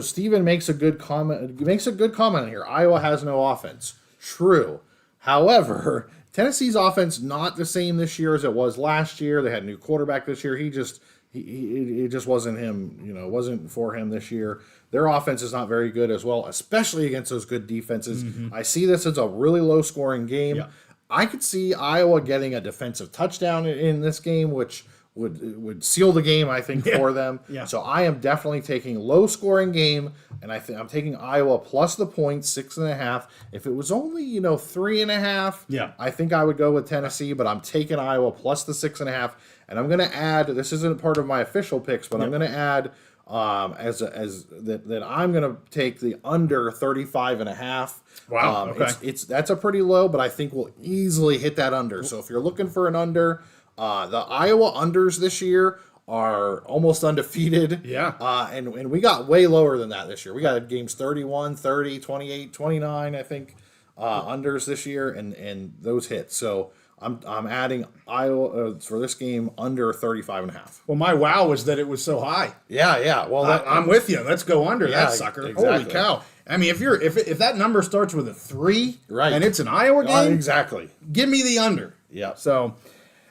Steven makes a good comment. Makes a good comment here. Iowa has no offense. True. However, Tennessee's offense not the same this year as it was last year. They had a new quarterback this year. He just wasn't him. It wasn't for him this year. Their offense is not very good as well, especially against those good defenses. I see this as a really low scoring game. Yeah. I could see Iowa getting a defensive touchdown in this game, which would seal the game, I think, for them. Yeah. So I am definitely taking low scoring game, and I'm taking Iowa plus the points, 6.5. If it was only 3.5, yeah, I think I would go with Tennessee, but I'm taking Iowa plus the 6.5, and I'm going to add. This isn't part of my official picks, but I'm going to add that I'm going to take the under 35.5. Wow. Okay. That's a pretty low, but I think we'll easily hit that under. So if you're looking for an under. The Iowa unders this year are almost undefeated. Yeah. And we got way lower than that this year. We got games 31, 30, 28, 29, I think, unders this year, and those hit. So I'm adding Iowa for this game under 35.5. Well, my wow was that it was so high. Yeah. Well, I'm with you. Let's go under Yeah, that sucker. exactly. Holy cow. I mean, if that number starts with a 3, right, and it's an Iowa game, exactly. Give me the under. Yeah. So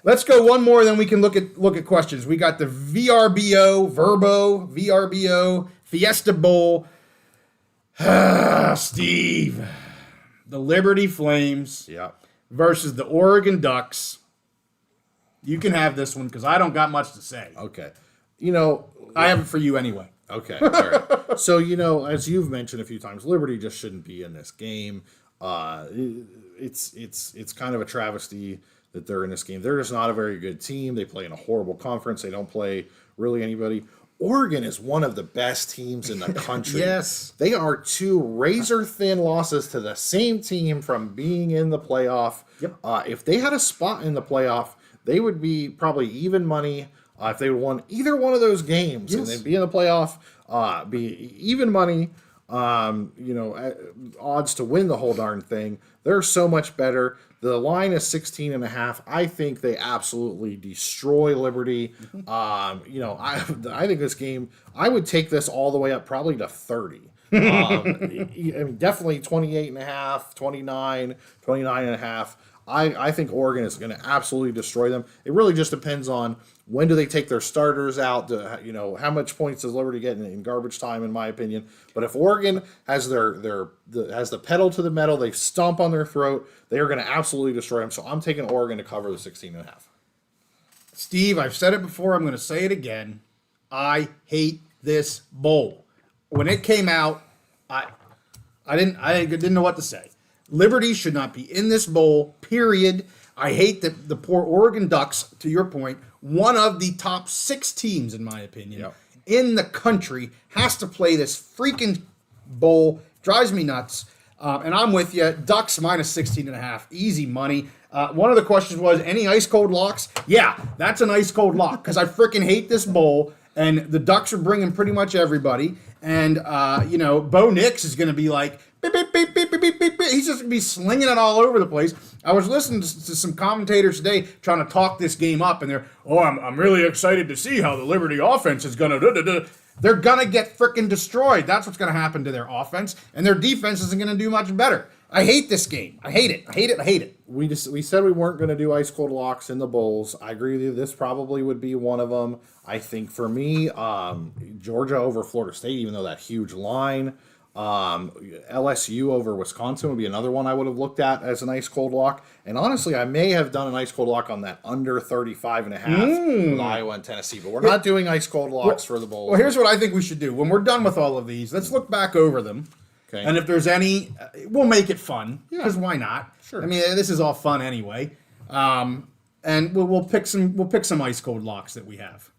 let's go one more, then we can look at questions. We got the VRBO Fiesta Bowl. Steve, the Liberty Flames versus the Oregon Ducks. You can have this one because I don't got much to say. Okay. I have it for you anyway. Okay. All right. So, as you've mentioned a few times, Liberty just shouldn't be in this game. It's kind of a travesty that they're in this game. They're just not a very good team. They play in a horrible conference. They don't play really anybody. Oregon is one of the best teams in the country. Yes. They are 2 razor-thin losses to the same team from being in the playoff. Yep. If they had a spot in the playoff, they would be probably even money. If they won either one of those games, and they'd be in the playoff, be even money, odds to win the whole darn thing. They're so much better. The line is 16.5. I think they absolutely destroy Liberty. I think this game, I would take this all the way up probably to 30. Definitely 28.5, 29.5. I think Oregon is going to absolutely destroy them. It really just depends on when do they take their starters out. How much points does Liberty get in garbage time, in my opinion. But if Oregon has has the pedal to the metal, they stomp on their throat, they are going to absolutely destroy them. So I'm taking Oregon to cover the 16.5. Steve, I've said it before. I'm going to say it again. I hate this bowl. When it came out, I didn't know what to say. Liberty should not be in this bowl, period. I hate the poor Oregon Ducks, to your point, one of the top 6 teams, in my opinion, in the country, has to play this freaking bowl. Drives me nuts. And I'm with you. Ducks minus 16.5. Easy money. One of the questions was, any ice cold locks? Yeah, that's an ice cold lock, because I freaking hate this bowl. And the Ducks are bringing pretty much everybody. And, Bo Nix is going to be like, beep, beep, beep, beep, beep, beep, beep. He's just going to be slinging it all over the place. I was listening to some commentators today trying to talk this game up, and they're, I'm really excited to see how the Liberty offense is going to They're going to get freaking destroyed. That's what's going to happen to their offense, and their defense isn't going to do much better. I hate this game. I hate it. I hate it. I hate it. We said we weren't going to do ice cold locks in the bowls. I agree with you. This probably would be one of them. I think for me, Georgia over Florida State, even though that huge line. LSU over Wisconsin would be another one I would have looked at as an ice cold lock. And honestly, I may have done an ice cold lock on that under 35.5 with Iowa and Tennessee. But we're not doing ice cold locks for the bowls. Well, here's what I think we should do. When we're done with all of these, let's look back over them. Okay. And if there's any, we'll make it fun. Because why not? Sure. I mean, this is all fun anyway. And we'll pick some ice cold locks that we have.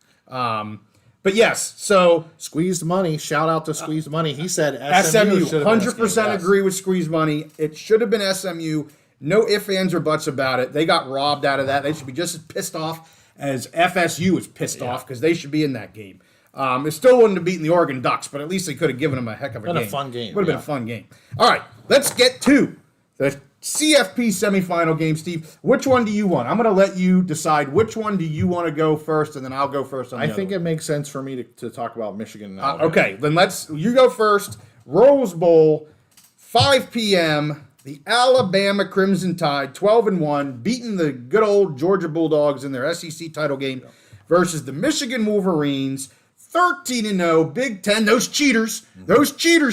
But yes, so Squeezed Money. Shout out to Squeezed Money. He said SMU. should have been 100% agree with Squeezed Money. It should have been SMU. No ifs, ands, or buts about it. They got robbed out of that. They should be just as pissed off as FSU is pissed off, because they should be in that game. It still wouldn't have beaten the Oregon Ducks, but at least they could have given them a heck of a game. Been a fun game. Would have been a fun game. All right, let's get to the CFP semifinal game, Steve. Which one do you want? I'm going to let you decide which one do you want to go first, and then I'll go first on the I other think one. it makes sense for me to talk about Michigan and Alabama. Okay, then you go first. Rose Bowl, 5 p.m., the Alabama Crimson Tide, 12-1, beating the good old Georgia Bulldogs in their SEC title game versus the Michigan Wolverines, 13-0, Big Ten. Those cheaters,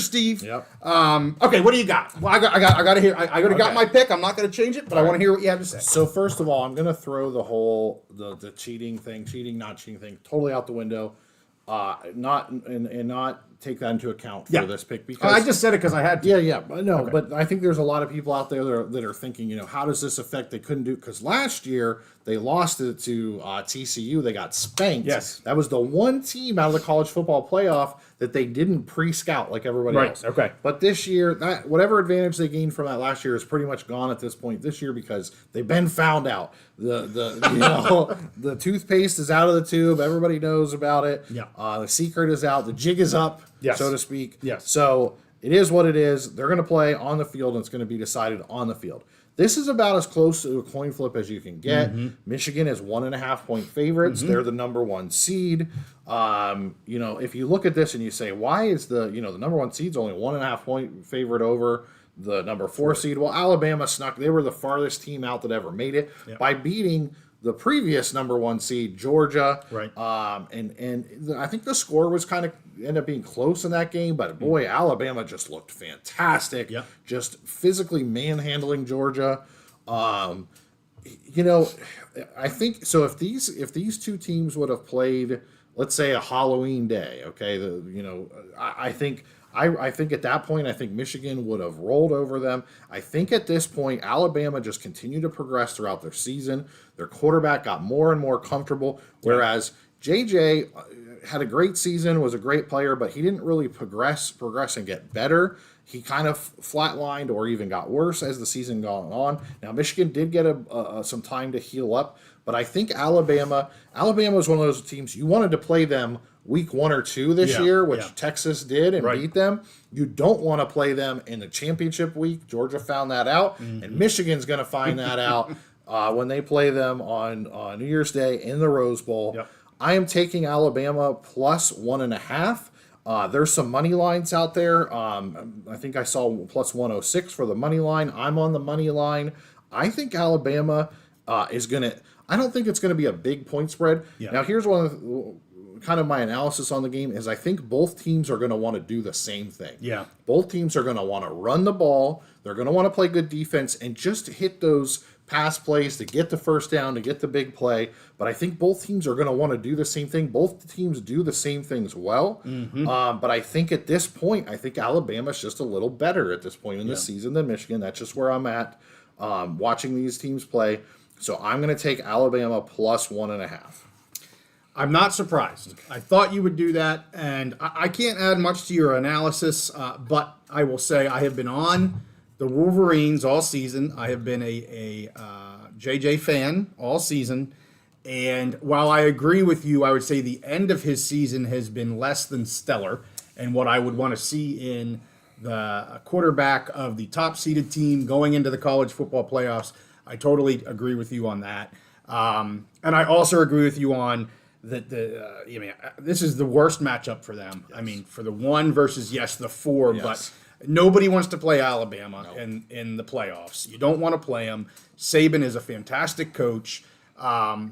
Steve. Yep. Okay, what do you got? Well, I got to hear. I already got my pick. I'm not going to change it, but I want to hear what you have to say. So first of all, I'm going to throw the whole the cheating, not cheating thing totally out the window. Not take that into account for this pick, because I just said it because I had to. Yeah. But I think there's a lot of people out there that are thinking, how does this affect? They couldn't do, because last year they lost it to TCU. They got spanked. Yes. That was the one team out of the college football playoff that they didn't pre-scout like everybody else. Okay. But this year, whatever advantage they gained from that last year is pretty much gone at this point this year, because they've been found out. The toothpaste is out of the tube. Everybody knows about it. Yeah. The secret is out. The jig is up, so to speak. Yes. So it is what it is. They're going to play on the field, and it's going to be decided on the field. This is about as close to a coin flip as you can get. Mm-hmm. Michigan is 1.5 point favorites. Mm-hmm. They're the number 1 seed. If you look at this and you say, why is the number 1 seed's only 1.5 point favorite over the number 4 seed? Well, Alabama snuck. They were the farthest team out that ever made it by beating the previous number 1 seed, Georgia. Right. And I think the score was kind of ended up being close in that game, but boy, Alabama just looked fantastic. Yep. Just physically manhandling Georgia. I think so. If these two teams would have played, let's say, a Halloween day, okay, I think at that point, I think Michigan would have rolled over them. I think at this point, Alabama just continued to progress throughout their season. Their quarterback got more and more comfortable, whereas JJ had a great season, was a great player, but he didn't really progress and get better. He kind of flatlined or even got worse as the season gone on. Now, Michigan did get some time to heal up, but I think Alabama was one of those teams you wanted to play them week 1 or 2 this year, which Texas did and beat them. You don't want to play them in the championship week. Georgia found that out, and Michigan's going to find that out when they play them on New Year's Day in the Rose Bowl. Yep. I am taking Alabama plus 1.5. There's some money lines out there. I think I saw plus 106 for the money line. I'm on the money line. I think Alabama is going to. I don't think it's going to be a big point spread. Yeah. Now, here's one of kind of my analysis on the game is I think both teams are going to want to do the same thing. Yeah. Both teams are going to want to run the ball. They're going to want to play good defense and just hit those pass plays to get the first down, to get the big play. But I think both teams are going to want to do the same thing. Both teams do the same things well. But I think at this point, I think Alabama's just a little better at this point in the season than Michigan. That's just where I'm at watching these teams play. So I'm going to take Alabama plus 1.5. I'm not surprised. I thought you would do that, and I can't add much to your analysis, but I will say I have been on the Wolverines all season. I have been a JJ fan all season, and while I agree with you, I would say the end of his season has been less than stellar, and what I would want to see in the quarterback of the top-seeded team going into the college football playoffs, I totally agree with you on that. And I also agree with you on that this is the worst matchup for them. Yes. I mean, for the 1 versus, the 4, but nobody wants to play Alabama in the playoffs. You don't want to play them. Saban is a fantastic coach. I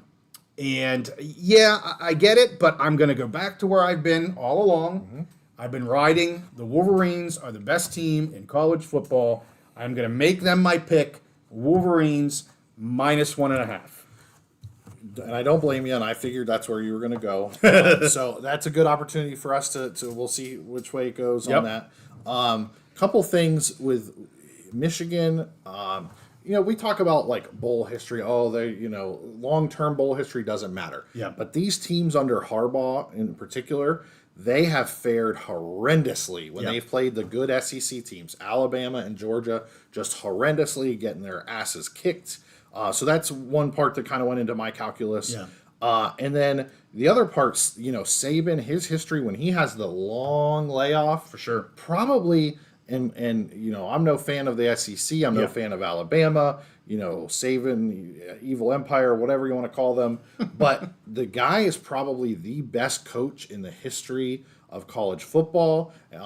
get it, but I'm going to go back to where I've been all along. Mm-hmm. I've been riding. The Wolverines are the best team in college football. I'm going to make them my pick. Wolverines minus 1.5. And I don't blame you, and I figured that's where you were going to go. So that's a good opportunity for us to we'll see which way it goes on that. Couple things with Michigan. We talk about like bowl history. Oh, long-term bowl history doesn't matter. Yeah. But these teams under Harbaugh in particular, they have fared horrendously when they've played the good SEC teams. Alabama and Georgia just horrendously getting their asses kicked. So that's one part that kind of went into my calculus. Yeah. And then the other parts, Saban, his history when he has the long layoff. For sure. Probably, and I'm no fan of the SEC. I'm no fan of Alabama. Saban, Evil Empire, whatever you want to call them. But the guy is probably the best coach in the history of college football. He's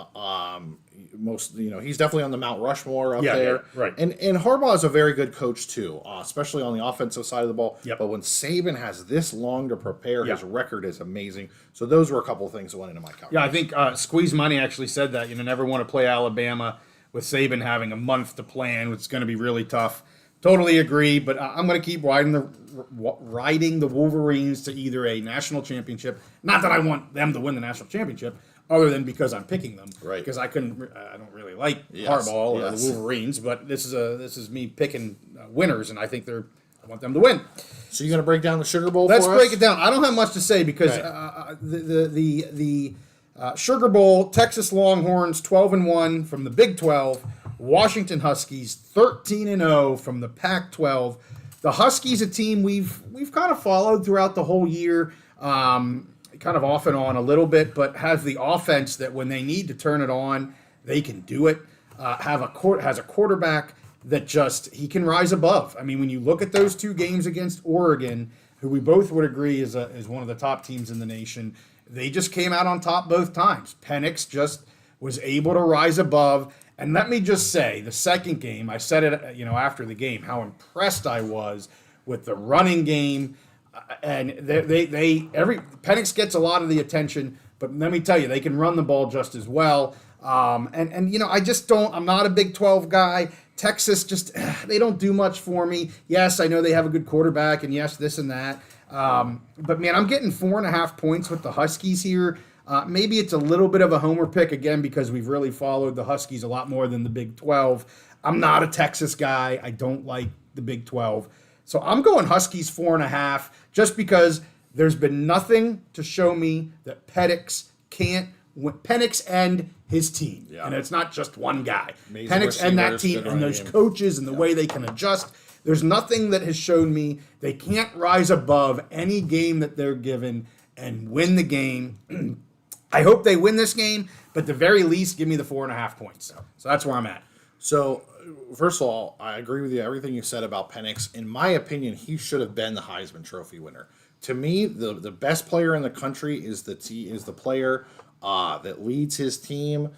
definitely on the Mount Rushmore up there. Yeah, right. And Harbaugh is a very good coach too, especially on the offensive side of the ball. Yep. But when Saban has this long to prepare, his record is amazing. So those were a couple of things that went into my calculation. Yeah, I think Squeeze Money actually said that. Never want to play Alabama with Saban having a month to plan, which is going to be really tough. Totally agree, but I'm going to keep riding the Wolverines to either a national championship. Not that I want them to win the national championship, other than because I'm picking them. Right. Because I don't really like Harbaugh or the Wolverines, but this is me picking winners, and I think I want them to win. So you're going to break down the Sugar Bowl Let's for us? break it down. I don't have much to say because the Sugar Bowl, Texas Longhorns 12-1 from the Big 12. Washington Huskies 13-0 from the Pac-12. The Huskies, a team we've kind of followed throughout the whole year, kind of off and on a little bit, but has the offense that when they need to turn it on, they can do it. Has a quarterback that he can rise above. I mean, when you look at those 2 games against Oregon, who we both would agree is one of the top teams in the nation, they just came out on top both times. Penix just was able to rise above. And let me just say, the second game, I said it, after the game, how impressed I was with the running game. And Penix gets a lot of the attention, but let me tell you, they can run the ball just as well. I'm not a Big 12 guy. Texas they don't do much for me. Yes, I know they have a good quarterback, and yes, this and that. But man, I'm getting 4.5 points with the Huskies here. Maybe it's a little bit of a homer pick again because we've really followed the Huskies a lot more than the Big 12. I'm not a Texas guy. I don't like the Big 12. So I'm going Huskies 4.5 just because there's been nothing to show me that Penix can't win. Penix and his team. Yeah. And it's not just one guy. Penix and that team and those coaches and the way they can adjust. There's nothing that has shown me they can't rise above any game that they're given and win the game. I hope they win this game, but at the very least, give me the 4.5 points. So that's where I'm at. So, first of all, I agree with you. Everything you said about Penix. In my opinion, he should have been the Heisman Trophy winner. To me, the best player in the country is the player that leads his team,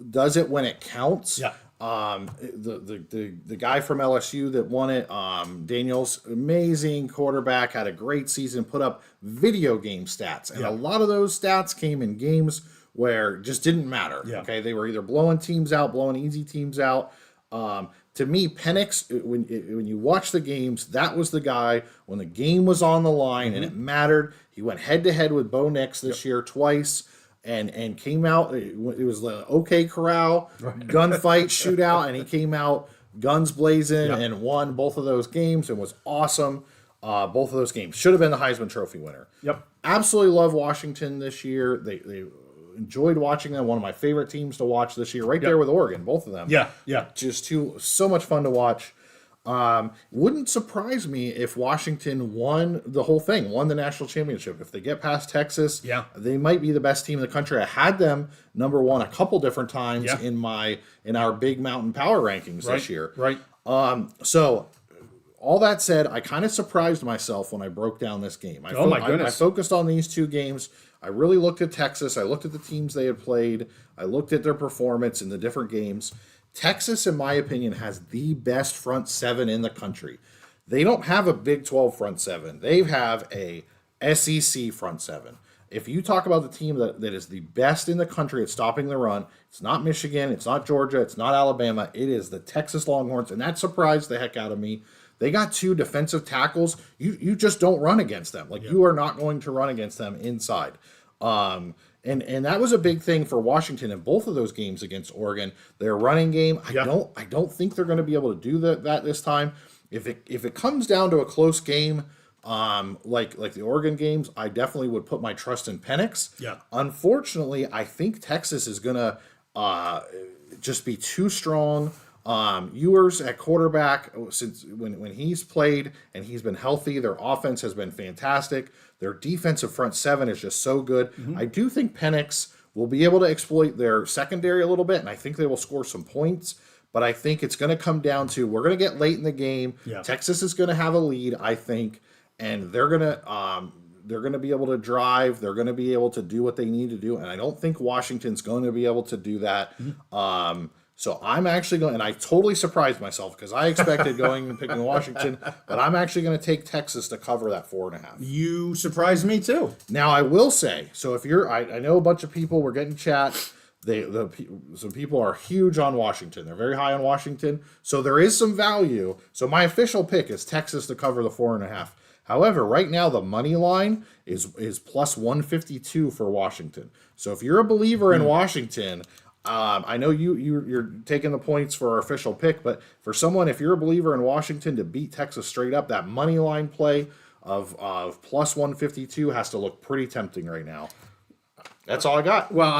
does it when it counts. Yeah. The guy from LSU that won it, Daniels, amazing quarterback, had a great season, put up video game stats, and a lot of those stats came in games where it just didn't matter. Yeah. Okay, they were either blowing teams out, blowing easy teams out. To me, Penix, when you watch the games, that was the guy when the game was on the line and it mattered. He went head to head with Bo Nix this year twice. And came out. It was the OK Corral gunfight shootout, and he came out guns blazing and won both of those games and was awesome. Both of those games should have been the Heisman Trophy winner. Yep, absolutely love Washington this year. They enjoyed watching them. One of my favorite teams to watch this year, right there with Oregon. Both of them. Yeah. Just so much fun to watch. Wouldn't surprise me if Washington won the whole thing, won the national championship. If they get past Texas, they might be the best team in the country. I had them number one a couple different times in our Big Mountain Power rankings this year. Right. So all that said, I kind of surprised myself when I broke down this game. Oh my goodness! I focused on these two games. I really looked at Texas. I looked at the teams they had played. I looked at their performance in the different games. Texas, in my opinion, has the best front seven in the country. They don't have a Big 12 front seven. They have a SEC front seven. If you talk about the team that is the best in the country at stopping the run, it's not Michigan, it's not Georgia, it's not Alabama. It is the Texas Longhorns, and that surprised the heck out of me. They got two defensive tackles. You just don't run against them. You are not going to run against them inside. And that was a big thing for Washington in both of those games against Oregon. Their running game, I don't think they're going to be able to do that this time. If it comes down to a close game, like the Oregon games, I definitely would put my trust in Penix. Yeah. Unfortunately, I think Texas is going to just be too strong. Ewers at quarterback, since when he's played and he's been healthy, their offense has been fantastic. Their defensive front seven is just so good. I do think Penix will be able to exploit their secondary a little bit, and I think they will score some points. But I think it's going to come down to we're going to get late in the game. Texas is going to have a lead, I think, and they're going to be able to drive. They're going to be able to do what they need to do, and I don't think Washington's going to be able to do that. So I'm actually going, and I totally surprised myself because I expected going and picking Washington, but I'm actually going to take Texas to cover that 4.5. You surprised me too. Now I will say, so if you're, I know a bunch of people were getting chat. Some people are huge on Washington. They're very high on Washington. So there is some value. So my official pick is Texas to cover the 4.5. However, right now the money line is plus 152 for Washington. So if you're a believer in Washington, I know you're taking the points for our official pick, but for someone, if you're a believer in Washington to beat Texas straight up, that money line play of plus 152 has to look pretty tempting right now. That's all I got. Well,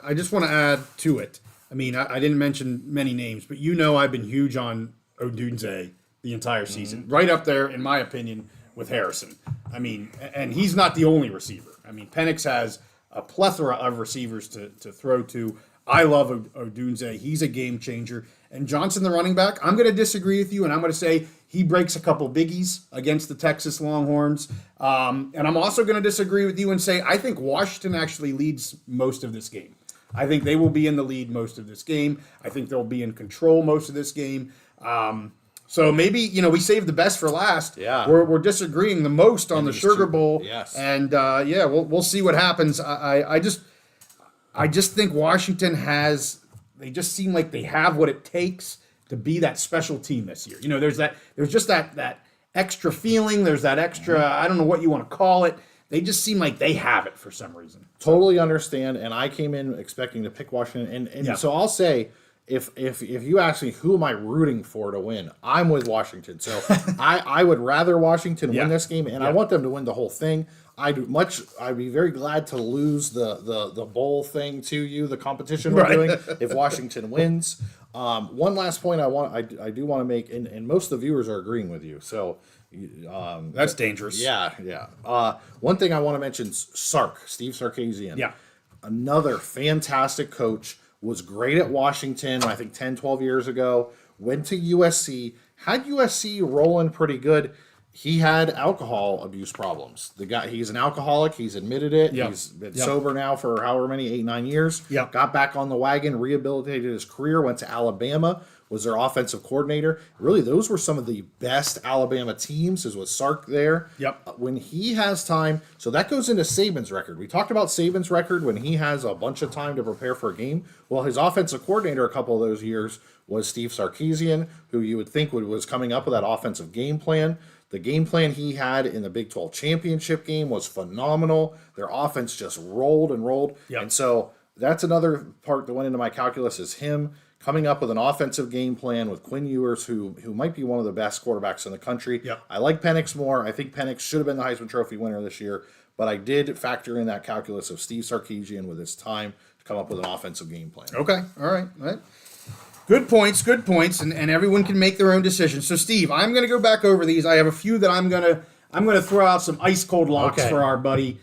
I just want to add to it. I mean, I didn't mention many names, but I've been huge on Odunze the entire season. Right up there, in my opinion, with Harrison. I mean, and he's not the only receiver. I mean, Penix has a plethora of receivers to throw to. I love Odunze. He's a game changer. And Johnson, the running back, I'm going to disagree with you, and I'm going to say he breaks a couple biggies against the Texas Longhorns. And I'm also going to disagree with you and say I think Washington actually leads most of this game. I think they will be in the lead most of this game. I think they'll be in control most of this game. So maybe, we saved the best for last. Yeah. We're disagreeing the most on the Sugar Bowl. Yes. And, we'll see what happens. I just think Washington they just seem like they have what it takes to be that special team this year. There's just that extra feeling. There's that extra, I don't know what you want to call it. They just seem like they have it for some reason. Totally understand. And I came in expecting to pick Washington. So I'll say, if you ask me who am I rooting for to win, I'm with Washington. So I would rather Washington win this game, and I want them to win the whole thing. I'd be very glad to lose the bowl thing to you, the competition we're doing, if Washington wins. One last point I do want to make, and most of the viewers are agreeing with you. So that's dangerous. Yeah. One thing I want to mention is Steve Sarkisian. Yeah. Another fantastic coach, was great at Washington, I think 10, 12 years ago, went to USC, had USC rolling pretty good. he had alcohol abuse problems. The guy, he's an alcoholic. He's admitted it. Yep. He's been Yep. sober now for however many, 8-9 years. Yep. Got back on the wagon, rehabilitated his career, went to Alabama, was their offensive coordinator. Really, those were some of the best Alabama teams, is with Sark there. Yep. When he has time, so that goes into Saban's record. We talked about Saban's record when he has a bunch of time to prepare for a game. Well, his offensive coordinator a couple of those years was Steve Sarkisian, who you would think was coming up with that offensive game plan. The game plan he had in the Big 12 championship game was phenomenal. Their offense just rolled and rolled. Yep. And so that's another part that went into my calculus, is him coming up with an offensive game plan with Quinn Ewers, who might be one of the best quarterbacks in the country. Yep. I like Penix more. I think Penix should have been the Heisman Trophy winner this year, but I did factor in that calculus of Steve Sarkisian with his time to come up with an offensive game plan. Okay. All right. Good points, and everyone can make their own decisions. So, Steve, I'm going to go back over these. I have a few that I'm gonna throw out some ice cold locks for our buddy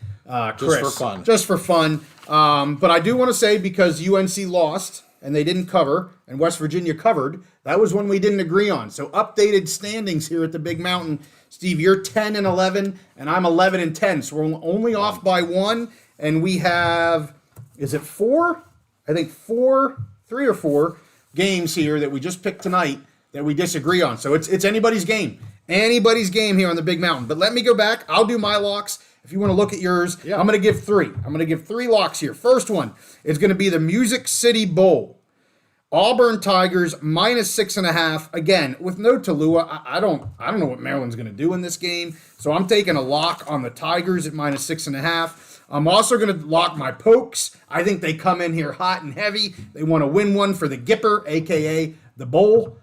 Chris. Just for fun. But I do want to say, because UNC lost and they didn't cover, and West Virginia covered, that was one we didn't agree on. So, updated standings here at the Big Mountain. Steve, you're 10-11, and I'm 11-10. So we're only off by one, and we have, is it four? I think 3 or 4 games here that we just picked tonight that we disagree on. So it's anybody's game. Anybody's game here on the Big Mountain. But let me go back. I'll do my locks. If you want to look at yours, yeah. I'm going to give 3. I'm going to give 3 locks here. First one is going to be the Music City Bowl. Auburn Tigers -6.5. Again, with no Tallulah, I don't know what Maryland's going to do in this game. So I'm taking a lock on the Tigers at -6.5. I'm also going to lock my Pokes. I think they come in here hot and heavy. They want to win one for the Gipper, a.k.a. the bowl.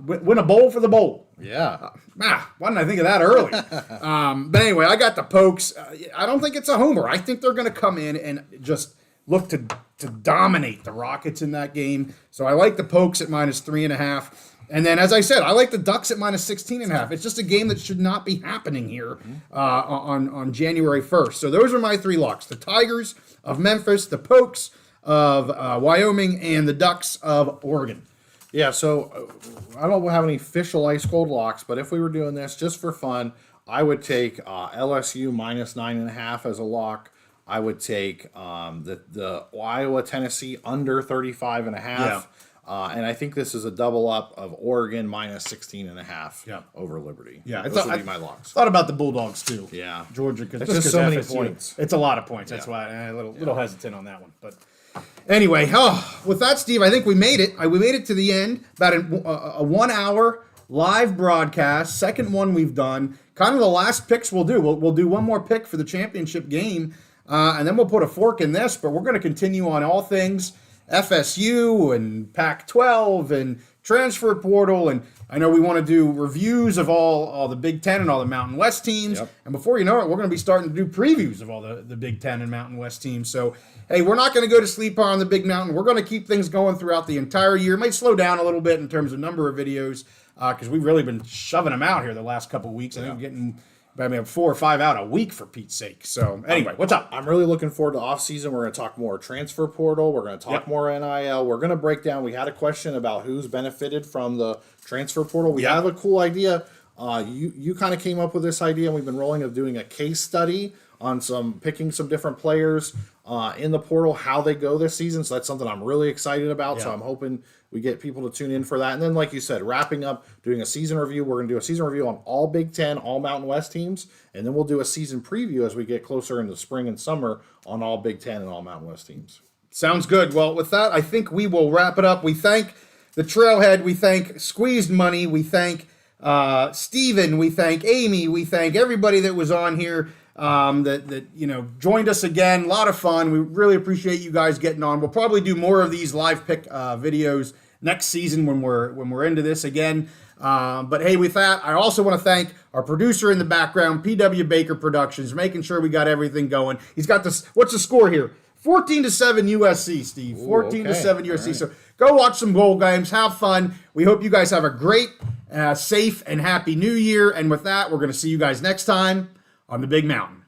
Win a bowl for the bowl. Yeah. Why didn't I think of that early? But anyway, I got the Pokes. I don't think it's a homer. I think they're going to come in and just look to dominate the Rockets in that game. So I like the Pokes at -3.5. And then, as I said, I like the Ducks at -16.5. It's just a game that should not be happening here on January 1st. So those are my 3 locks. The Tigers of Memphis, the Pokes of Wyoming, and the Ducks of Oregon. Yeah, so I don't have any official ice cold locks, but if we were doing this just for fun, I would take LSU -9.5 as a lock. I would take the Iowa Tennessee under 35.5. Yeah. And I think this is a double up of Oregon -16.5 over Liberty. Yeah, those would be my locks. Thought about the Bulldogs too. Yeah, Georgia, it's just so many points. It's a lot of points. That's why I'm a little hesitant on that one. But anyway, with that, Steve, I think we made it. We made it to the end. About a 1 hour live broadcast. Second one we've done. Kind of the last picks we'll do. We'll do one more pick for the championship game, and then we'll put a fork in this. But we're going to continue on all things FSU and Pac-12 and transfer portal, and I know we want to do reviews of all the Big Ten and all the Mountain West teams. Yep. And before you know it, we're going to be starting to do previews of all the Big Ten and Mountain West teams. So, hey, we're not going to go to sleep on the Big Mountain. We're going to keep things going throughout the entire year. It might slow down a little bit in terms of number of videos because we've really been shoving them out here the last couple of weeks. I think we're getting 4 or 5 out a week, for Pete's sake. So anyway, what's up? I'm really looking forward to off season. We're going to talk more transfer portal. We're going to talk more NIL. We're going to break down. We had a question about who's benefited from the transfer portal. We have a cool idea. You kind of came up with this idea, and we've been rolling of doing a case study on picking some different players in the portal, how they go this season. So that's something I'm really excited about. So I'm hoping we get people to tune in for that. And then, like you said, wrapping up, doing a season review. We're going to do a season review on all Big Ten, all Mountain West teams. And then we'll do a season preview as we get closer into spring and summer on all Big Ten and all Mountain West teams. Sounds good. Well, with that, I think we will wrap it up. We thank the Trailhead. We thank Squeezed Money. We thank Steven. We thank Amy. We thank everybody that was on here. That joined us again. A lot of fun. We really appreciate you guys getting on. We'll probably do more of these live pick videos next season when we're into this again. But hey, with that, I also want to thank our producer in the background, PW Baker Productions, making sure we got everything going. He's got this. What's the score here? 14-7 USC, Steve. 14-7 USC. Right. So go watch some bowl games. Have fun. We hope you guys have a great, safe, and happy New Year. And with that, we're going to see you guys next time on the Big Mountain.